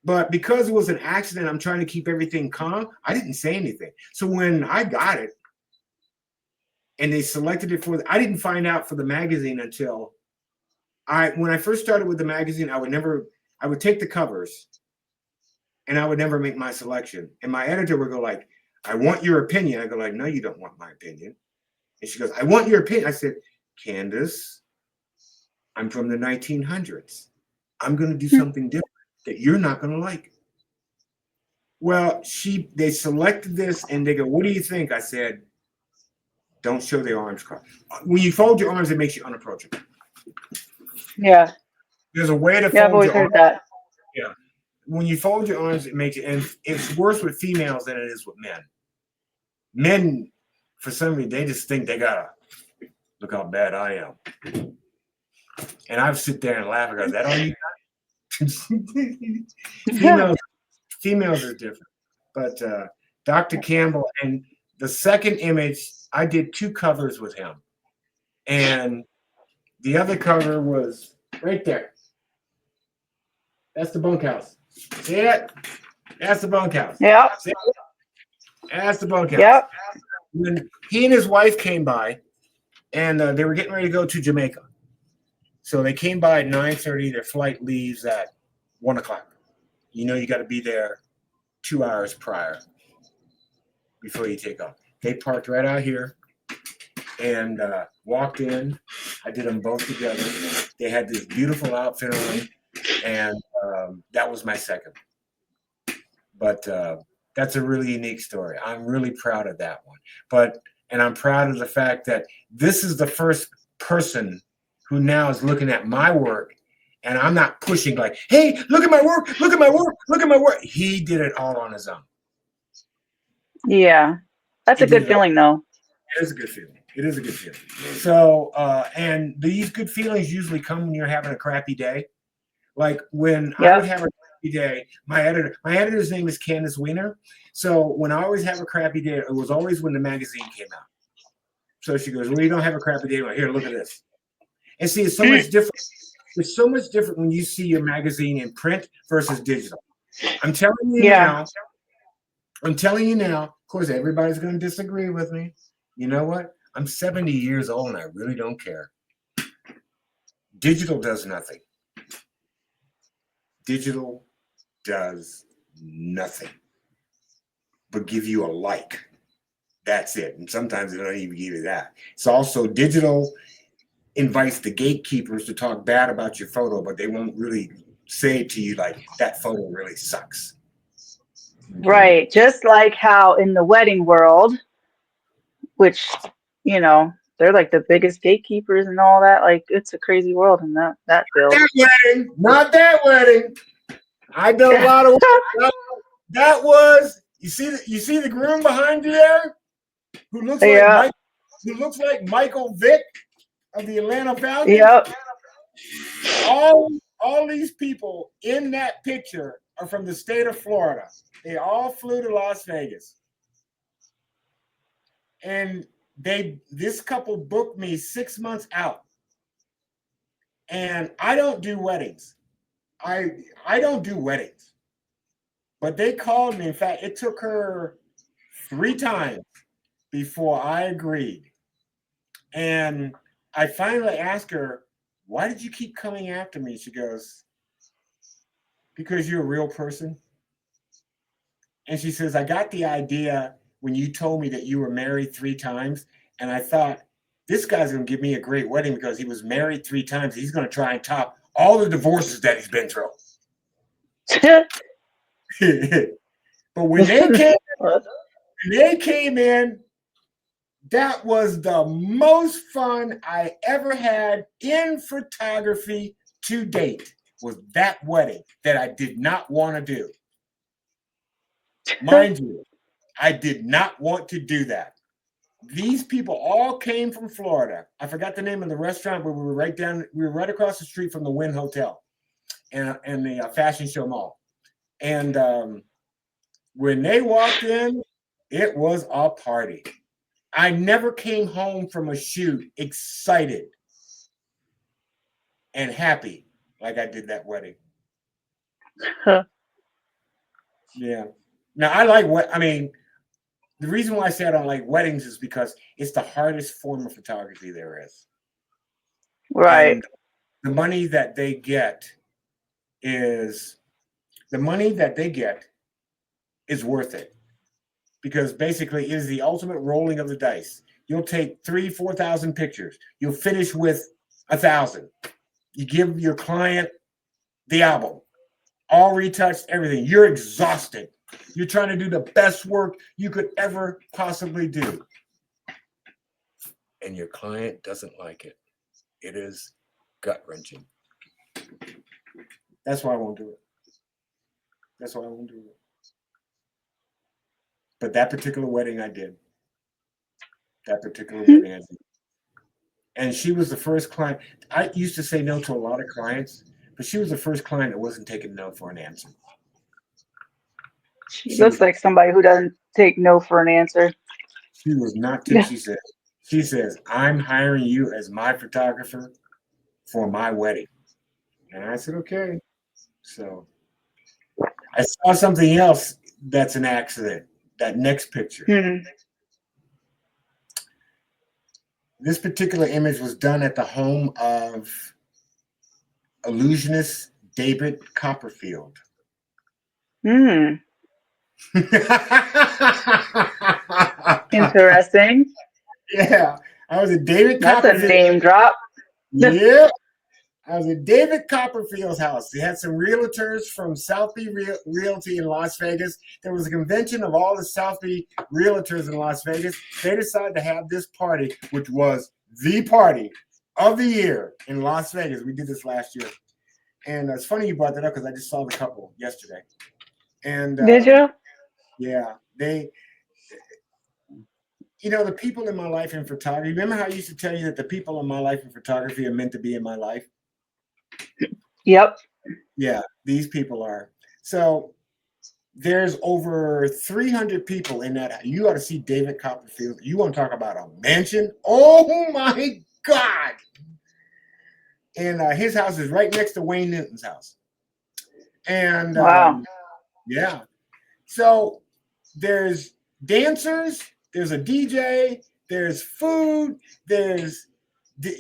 But because it was an accident, I'm trying to keep everything calm. I didn't say anything. So when I got it and they selected it I didn't find out for the magazine until when I first started with the magazine, I would take the covers and I would never make my selection. And my editor would go like, I want your opinion. I go like, no, you don't want my opinion. And she goes, I want your opinion. I said, Candace, I'm from the 1900s. I'm going to do something different that you're not going to like. Well, they selected this and they go, what do you think? I said, don't show the arms crossed. When you fold your arms, it makes you unapproachable. Yeah. There's a way to fold I've always heard that. Yeah. When you fold your arms, it makes you, and it's worse with females than it is with men. Men, for some reason, they just think they gotta look how bad I am. And I sit there and laugh and go, is that all you got? Females are different. But Dr. Campbell, and the second image, I did 2 covers with him. And the other cover was right there. That's the bunkhouse. See it? That's the bunkhouse. Yeah. That's the bunkhouse. Yep. When he and his wife came by, and they were getting ready to go to Jamaica. So they came by at 9:30. Their flight leaves at 1 o'clock. You know you got to be there 2 hours prior before you take off. They parked right out here and walked in. I did them both together. They had this beautiful outfit on, and that was my second. But that's a really unique story. I'm really proud of that one. And I'm proud of the fact that this is the first person who now is looking at my work And I'm not pushing like, hey, look at my work, look at my work, look at my work. He did it all on his own. Yeah. That's He a did good it all. feeling, though. It is a good feeling. It is a good feeling. So, and these good feelings usually come when you're having a crappy day. Like when I would Yep. have a crappy day, my editor's name is Candace Weiner. So when I always have a crappy day, it was always when the magazine came out. So she goes, well, you don't have a crappy day. Well, here, look at this. And see, it's so much different. It's so much different when you see your magazine in print versus digital. I'm telling you Yeah. now, of course, everybody's going to disagree with me. You know what? I'm 70 years old and I really don't care. Digital does nothing. Digital does nothing but give you a like. That's it. And sometimes they don't even give you that. It's also digital invites the gatekeepers to talk bad about your photo, but they won't really say to you like, that photo really sucks. Okay. Right. Just like how in the wedding world, which, you know, they're like the biggest gatekeepers and all that. Like, it's a crazy world in that field. Not that wedding. I done a lot of that was you see the groom behind you there who looks like Michael Vick of the Atlanta Falcons. Yep. All these people in that picture are from the state of Florida. They all flew to Las Vegas. And this couple booked me 6 months out. And I don't do weddings. I don't do weddings. But they called me. In fact, it took her 3 times before I agreed. And I finally asked her, why did you keep coming after me? She goes, because you're a real person. And she says, I got the idea when you told me that you were married 3 times. And I thought, this guy's going to give me a great wedding because he was married 3 times. He's going to try and top all the divorces that he's been through. But when they came in, that was the most fun I ever had in photography to date, was that wedding that I did not want to do. Mind you, I did not want to do that. These people all came from Florida. I forgot the name of the restaurant, but we were right across the street from the Wynn Hotel and the Fashion Show Mall. And when they walked in, it was a party. I never came home from a shoot excited and happy like I did that wedding. Yeah. Now the reason why I say I don't like weddings is because it's the hardest form of photography there is. Right. And the money that they get is worth it. Because basically it is the ultimate rolling of the dice. You'll take 3,000-4,000 pictures. You'll finish with 1,000. You give your client the album, all retouched, everything. You're exhausted. You're trying to do the best work you could ever possibly do. And your client doesn't like it. It is gut-wrenching. That's why I won't do it. But that particular wedding I did. And she was the first client. I used to say no to a lot of clients, but she was the first client that wasn't taking no for an answer. She looks like somebody who doesn't take no for an answer. She was not. She says, I'm hiring you as my photographer for my wedding. And I said, okay. So I saw something else that's an accident. That next picture. Hmm. This particular image was done at the home of illusionist David Copperfield. Hmm. Interesting. Yeah, I was at David That's Copperfield. a name drop. Yeah, I was at David Copperfield's house. They had some realtors from Southie Realty in Las Vegas. There was a convention of all the Southie realtors in Las Vegas. They decided to have this party, which was the party of the year in Las Vegas. We did this last year. And it's funny you brought that up because I just saw the couple yesterday. And Did you? yeah, they, the people in my life in photography. Remember how I used to tell you that the people in my life in photography are meant to be in my life? Yep. Yeah, these people are. So there's over 300 people in that. You ought to see David Copperfield. You want to talk about a mansion? Oh my God! And his house is right next to Wayne Newton's house. And Wow. yeah, so there's dancers, there's a DJ, there's food,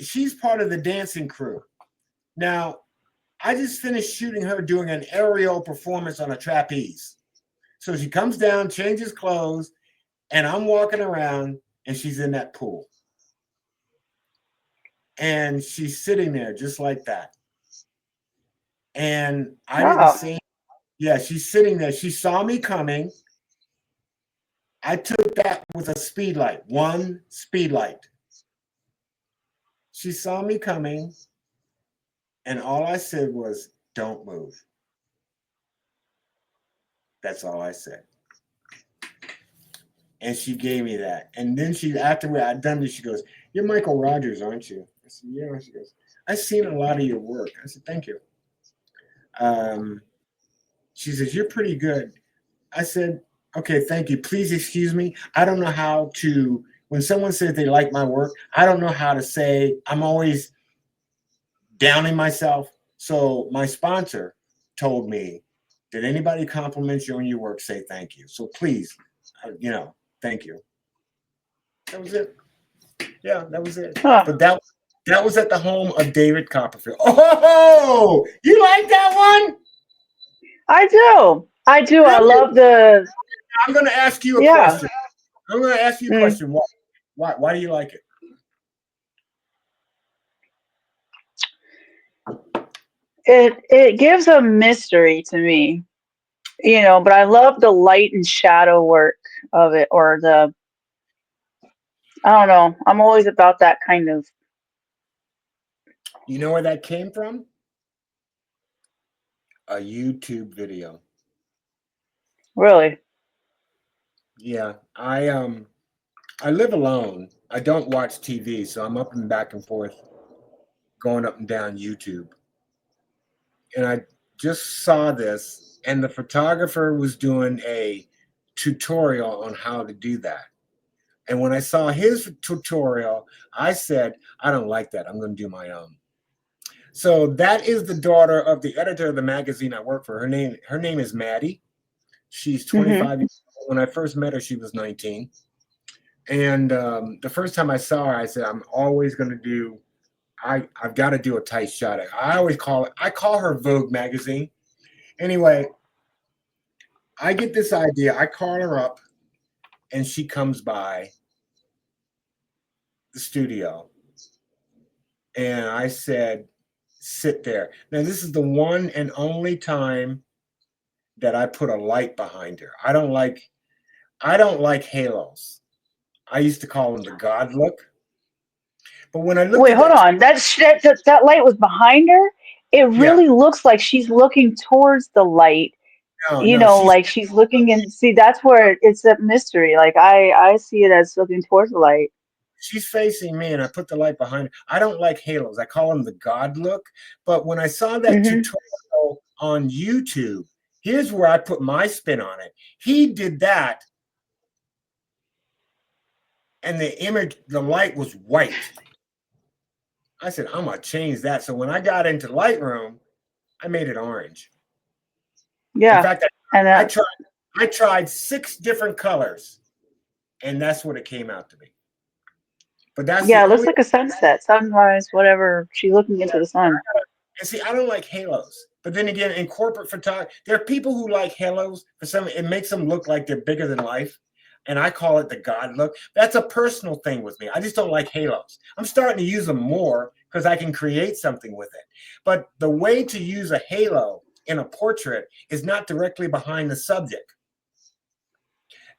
she's part of the dancing crew. Now, I just finished shooting her doing an aerial performance on a trapeze. So she comes down, changes clothes, and I'm walking around, and she's in that pool. And she's sitting there just like that. And I didn't see, yeah, she's sitting there. She saw me coming. I took that with a speed light, one speed light. She saw me coming, and all I said was, "Don't move." That's all I said. And she gave me that. And then after I'd done this, she goes, "You're Michael Rogers, aren't you?" I said, "Yeah." She goes, "I've seen a lot of your work." I said, "Thank you." She says, "You're pretty good." I said, "Okay, thank you. Please excuse me. I don't know how to, when someone says they like my work, I don't know how to say, I'm always downing myself. So my sponsor told me, did anybody compliment you on your work, say thank you. So please, thank you." That was it. Yeah, that was it. Huh. But that was at the home of David Copperfield. Oh, you like that one? I do. I do. I love the. I'm going to ask you a question. I'm going to ask you a question. Why do you like it? It gives a mystery to me, but I love the light and shadow work of it, or I don't know. I'm always about that kind of. You know where that came from? A YouTube video. Really? Yeah, I live alone. I don't watch TV, so I'm up and back and forth, going up and down YouTube. And I just saw this, and the photographer was doing a tutorial on how to do that. And when I saw his tutorial, I said, I don't like that. I'm going to do my own. So that is the daughter of the editor of the magazine I work for. Her name is Maddie. She's 25 years old. When I first met her, she was 19. And the first time I saw her, I said, I'm always going to do, I've got to do a tight shot. I call her Vogue magazine. Anyway, I get this idea. I call her up, and she comes by the studio. And I said, sit there. Now, this is the one and only time that I put a light behind her. I don't like halos. I used to call them the God look. But when I looked Wait, at hold on. That light was behind her. It yeah, really looks like she's looking towards the light. no, Like she's looking and see. That's where it's a mystery. Like I see it as looking towards the light. she's facing me, and I put the light behind her. I don't like halos. I call them the God look. But when I saw that Hmm. tutorial on YouTube, here's where I put my spin on it. He did that, and the light was white. I said, I'm gonna change that. So when I got into Lightroom, I made it orange. In Yeah, fact, and I tried 6 different colors, and that's what it came out to be. But that's the yeah, it looks only. like a sunset, sunrise, whatever. She's looking into the sun. And see, I don't like halos. But then again, in corporate photography, there are people who like halos. For some, it makes them look like they're bigger than life. And I call it the God look. That's a personal thing with me. I just don't like halos. I'm starting to use them more because I can create something with it. But the way to use a halo in a portrait is not directly behind the subject.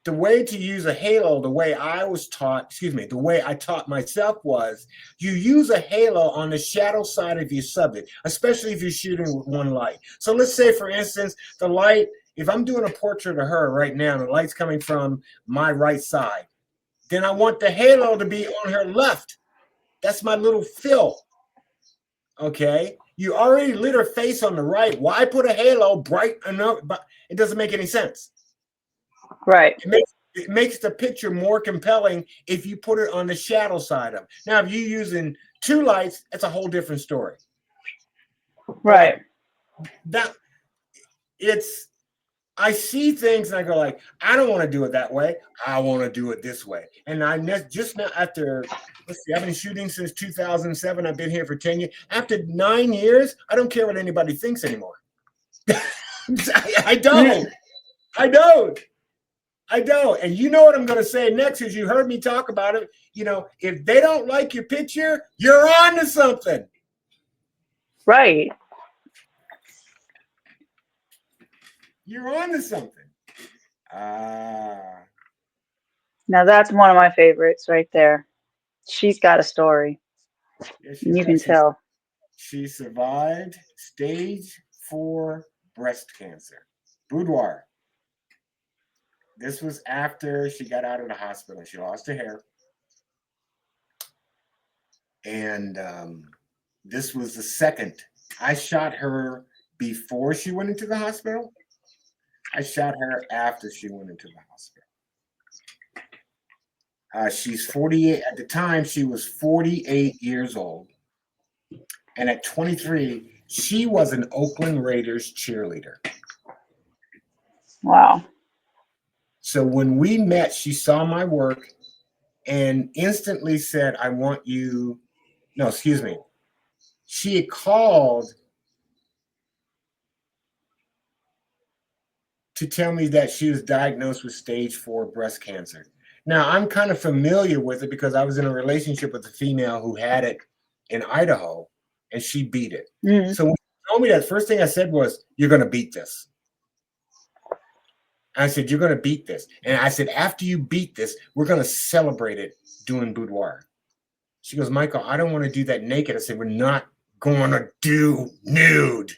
the way to use a halo, the way I was taught, the way I taught myself was you use a halo on the shadow side of your subject, especially if you're shooting with one light. So let's say, for instance, the light, if I'm doing a portrait of her right now, the light's coming from my right side, then I want the halo to be on her left. That's my little fill. Okay? You already lit her face on the right. Why put a halo bright enough? But it doesn't make any sense. Right. It makes the picture more compelling if you put it on the shadow side of it. Now, if you're using two lights, it's a whole different story. Right. But I see things and I go like, I don't want to do it that way. I want to do it this way. And I just now after, let's see, I've been shooting since 2007. I've been here for 10 years. After 9 years, I don't care what anybody thinks anymore. I don't. And you know what I'm going to say next, is you heard me talk about it. You know, if they don't like your picture, you're on to something. Right. You're on to something. Now that's one of my favorites right there. She's got a story. Yeah, you can tell. She survived stage 4 breast cancer. Boudoir. This was after she got out of the hospital. She lost her hair. And this was the second. I shot her before she went into the hospital. I shot her after she went into the hospital. She's 48. At the time, she was 48 years old. And at 23, she was an Oakland Raiders cheerleader. Wow. So when we met, she saw my work and instantly said, I want you. No, excuse me. She had called to tell me that she was diagnosed with stage 4 breast cancer. Now, I'm kind of familiar with it because I was in a relationship with a female who had it in Idaho, and she beat it. Mm-hmm. So when she told me that, first thing I said was, you're going to beat this. I said, you're going to beat this. And I said, after you beat this, we're going to celebrate it doing boudoir. She goes, Michael, I don't want to do that naked. I said, we're not going to do nude.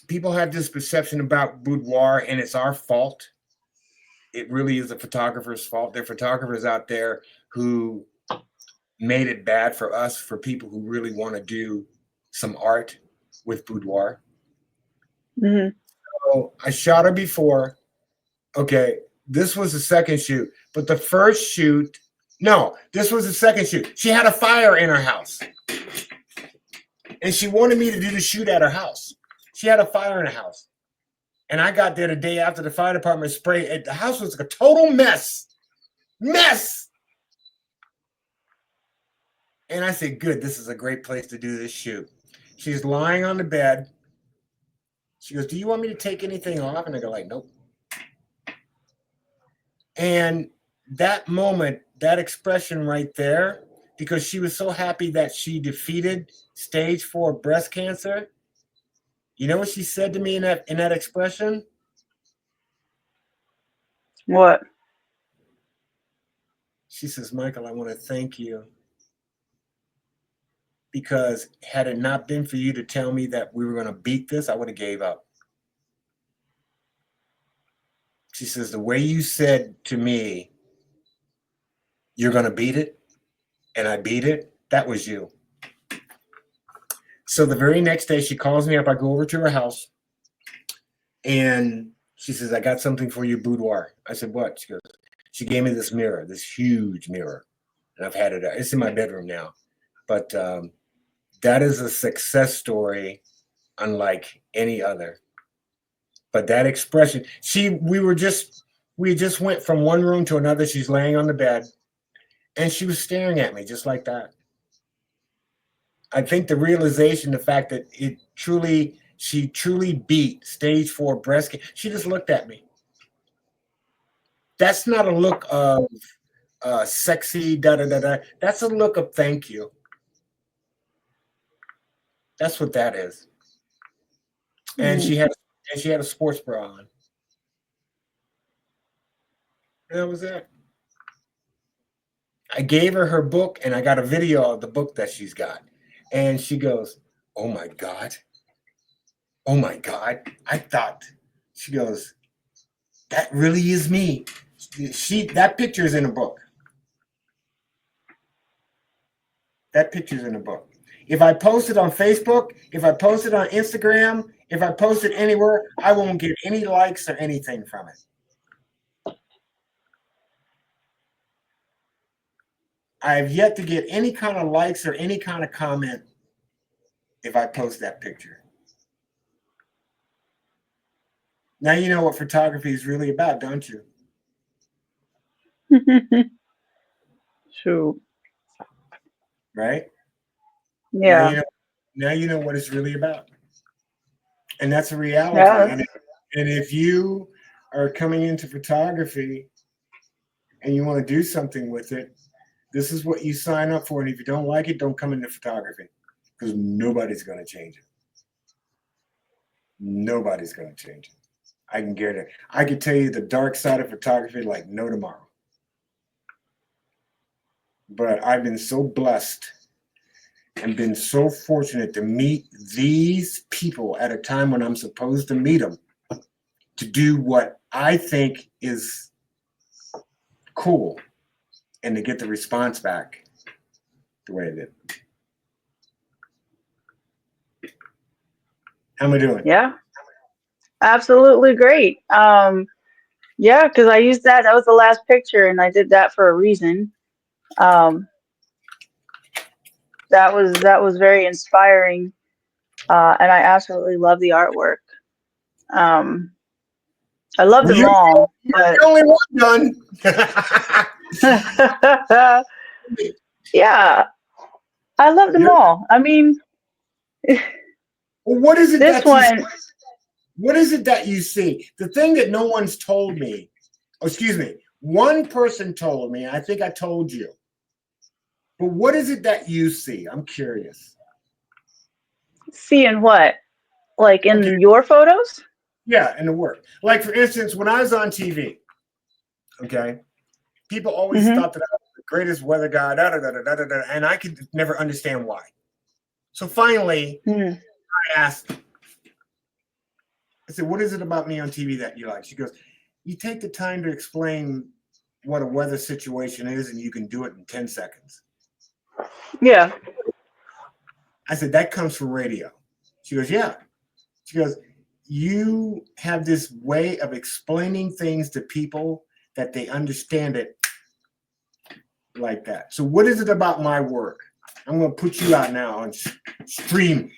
People have this perception about boudoir, and it's our fault. It really is the photographer's fault. There are photographers out there who made it bad for us, for people who really want to do some art with boudoir. Mm-hmm. So I shot her before. Okay, this was the second shoot. But the first shoot, no, this was the second shoot. She had a fire in her house. And she wanted me to do the shoot at her house. She had a fire in her house. And I got there the day after the fire department sprayed. The house was a total mess. Mess! And I said, good, this is a great place to do this shoot. She's lying on the bed. She goes, do you want me to take anything off? And I go like, nope. And that moment, that expression right there, because she was so happy that she defeated stage 4 breast cancer. You know what she said to me in that expression? What? She says, Michael, I want to thank you. Because had it not been for you to tell me that we were going to beat this, I would have gave up. She says, the way you said to me, you're going to beat it, and I beat it, that was you. So the very next day, she calls me up. I go over to her house, and she says, I got something for you, boudoir. I said, what? She goes, she gave me this mirror, this huge mirror, and I've had it. It's in my bedroom now. But that is a success story unlike any other. But that expression, we just went from one room to another. She's laying on the bed, and she was staring at me just like that. I think the realization, the fact that she truly beat stage 4 breast cancer. She just looked at me. That's not a look of sexy, da-da-da-da. That's a look of thank you. That's what that is. And she had a sports bra on. That was it. I gave her book, and I got a video of the book that she's got. And she goes, "Oh my God. Oh my God." I thought, she goes, "That really is me." That picture is in a book. That picture's in a book. If I post it on Facebook, if I post it on Instagram, if I post it anywhere, I won't get any likes or anything from it. I have yet to get any kind of likes or any kind of comment if I post that picture. Now you know what photography is really about, don't you? True. Right? Yeah. Now you know what it's really about. And that's a reality. Yeah. And if you are coming into photography and you want to do something with it, this is what you sign up for. And if you don't like it, don't come into photography, because nobody's going to change it. Nobody's going to change it. I can guarantee it. I can tell you the dark side of photography like no tomorrow. But I've been so blessed and been so fortunate to meet these people at a time when I'm supposed to meet them, to do what I think is cool and to get the response back the way it did. How am I doing? Yeah. Absolutely great. Yeah, because I used that. That was the last picture, and I did that for a reason. Um, that was very inspiring, and I absolutely love the artwork. Um, I love Well, them you're all, but the only one done. yeah, I love them all. I mean, Well, what is it this that you one. what is it that you see? The thing that no one's told me, excuse me, one person told me, I think I told you. But what is it that you see? I'm curious. Seeing what? Like Okay, in your photos? yeah, in the work. Like, for instance, when I was on TV, okay, people always Hmm. thought that I was the greatest weather guy, and I could never understand why. So finally, Hmm. I asked, I said, "What is it about me on TV that you like?" She goes, "You take the time to explain what a weather situation is, and you can do it in 10 seconds." Yeah. I said, "That comes from radio." She goes, "Yeah." She goes, "You have this way of explaining things to people that they understand it like that." So what is it about my work? I'm going to put you out now on StreamYard.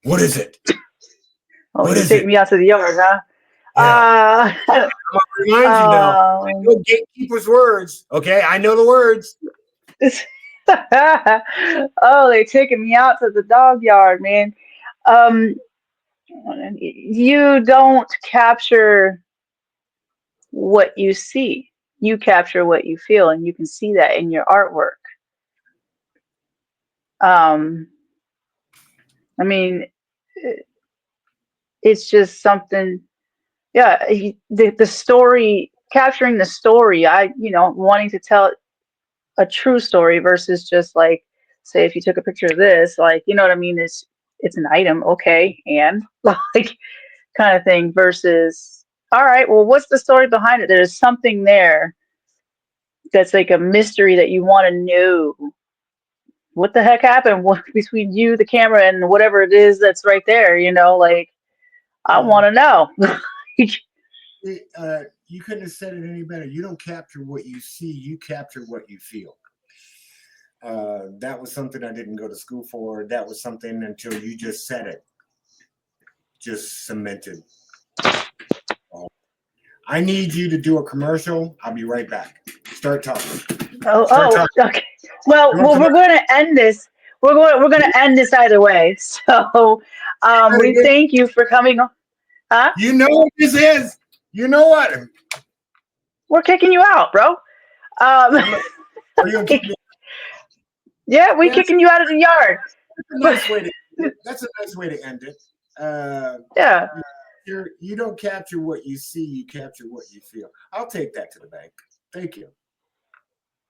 What is it? Oh, What you is take it? me out to the yard, huh? Yeah. Uh, I'm going to remind you now. I know gatekeeper's words. Okay. I know the words. oh, they taking me out to the dog yard, man. Um, you don't capture what you see. You capture what you feel, and you can see that in your artwork. Um, I mean, it's just something. Yeah, the story, capturing the story. Wanting to tell a true story versus just like, say, if you took a picture of this, like, you know what I mean? It's an item, okay, and like kind of thing versus, all right, well, what's the story behind it? There's something there that's like a mystery that you want to know. What the heck happened between you, the camera, and whatever it is that's right there? Like I Yeah. want to know. You couldn't have said it any better. You don't capture what you see. You capture what you feel. That was something I didn't go to school for. That was something, until you just said it, just cemented. I need you to do a commercial. I'll be right back. Start talking. Start Oh, talking. okay. Well, we're going to end this. We're going to end this either way. So, we thank you for coming on. Huh? You know what this is. You know what? We're kicking you out, bro. Are you gonna kick me? Yeah, we kicking you out of the yard. That's a nice way to end it. Yeah. You don't capture what you see, you capture what you feel. I'll take that to the bank. Thank you.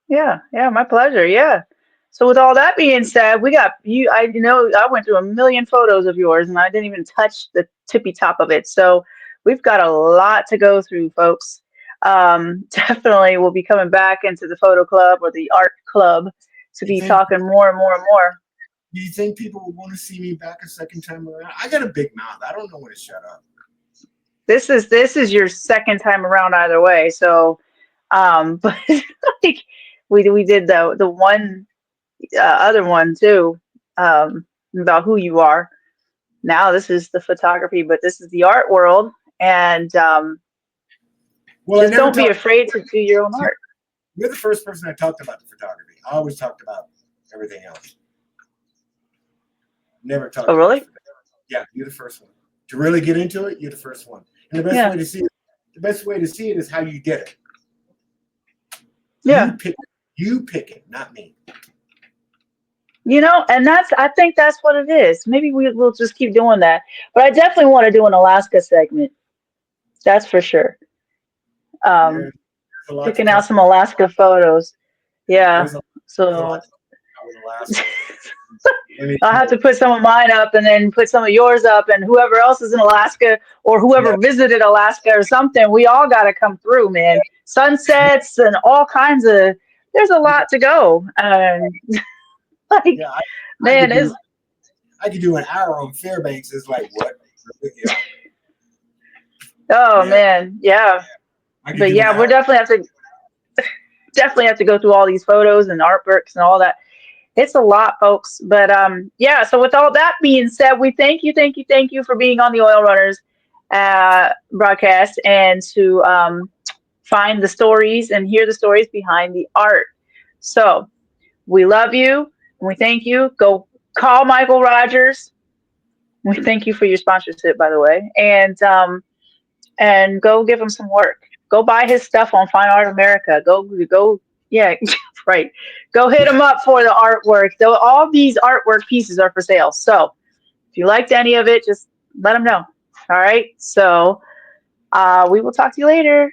Yeah, yeah, my pleasure. Yeah. So with all that being said, we got you. I know I went through a million photos of yours, and I didn't even touch the tippy top of it. So we've got a lot to go through, folks. Definitely, we'll be coming back into the photo club or the art club to You be think talking more and more and more. do you think people will want to see me back a second time around? I got a big mouth. I don't know when to shut up. This is your second time around either way. So, but like we did the one other one too, about who you are. Now this is the photography, but this is the art world, and Well, I just never don't be talked. afraid to do your own art. You're the first person I talked about the photography. I always talked about everything else. Never Oh, talked about really? photography. Yeah, you're the first one. To really get into it, you're the first one. And Yeah, the best way to see it is how you did it. yeah. You pick it, not me. And I think that's what it is. Maybe we'll just keep doing that. But I definitely want to do an Alaska segment. That's for sure. Um, There's a lot to Picking out talk some about. Alaska photos. Yeah. There's a lot So to talk about with Alaska. I mean, I'll have to put some of mine up and then put some of yours up, and whoever else is in Alaska or yeah, whoever visited Alaska or something, we all got to come through, man. Sunsets and all kinds of, there's a lot to go. Like, yeah. I man, could do is I could do an hour on Fairbanks. It's like what? Yeah, oh yeah. man, yeah. I could But do an yeah, we're hour. definitely have to go through all these photos and artworks and all that. It's a lot, folks. But yeah, so with all that being said, we thank you for being on the Oil Runners broadcast, and to find the stories and hear the stories behind the art. So we love you and we thank you. Go call Michael Rogers. We thank you for your sponsorship, by the way, and go give him some work. Go buy his stuff on Fine Art America. Go, yeah, right. Go hit him up for the artwork. Though all these artwork pieces are for sale. So if you liked any of it, just let him know. All right. So we will talk to you later.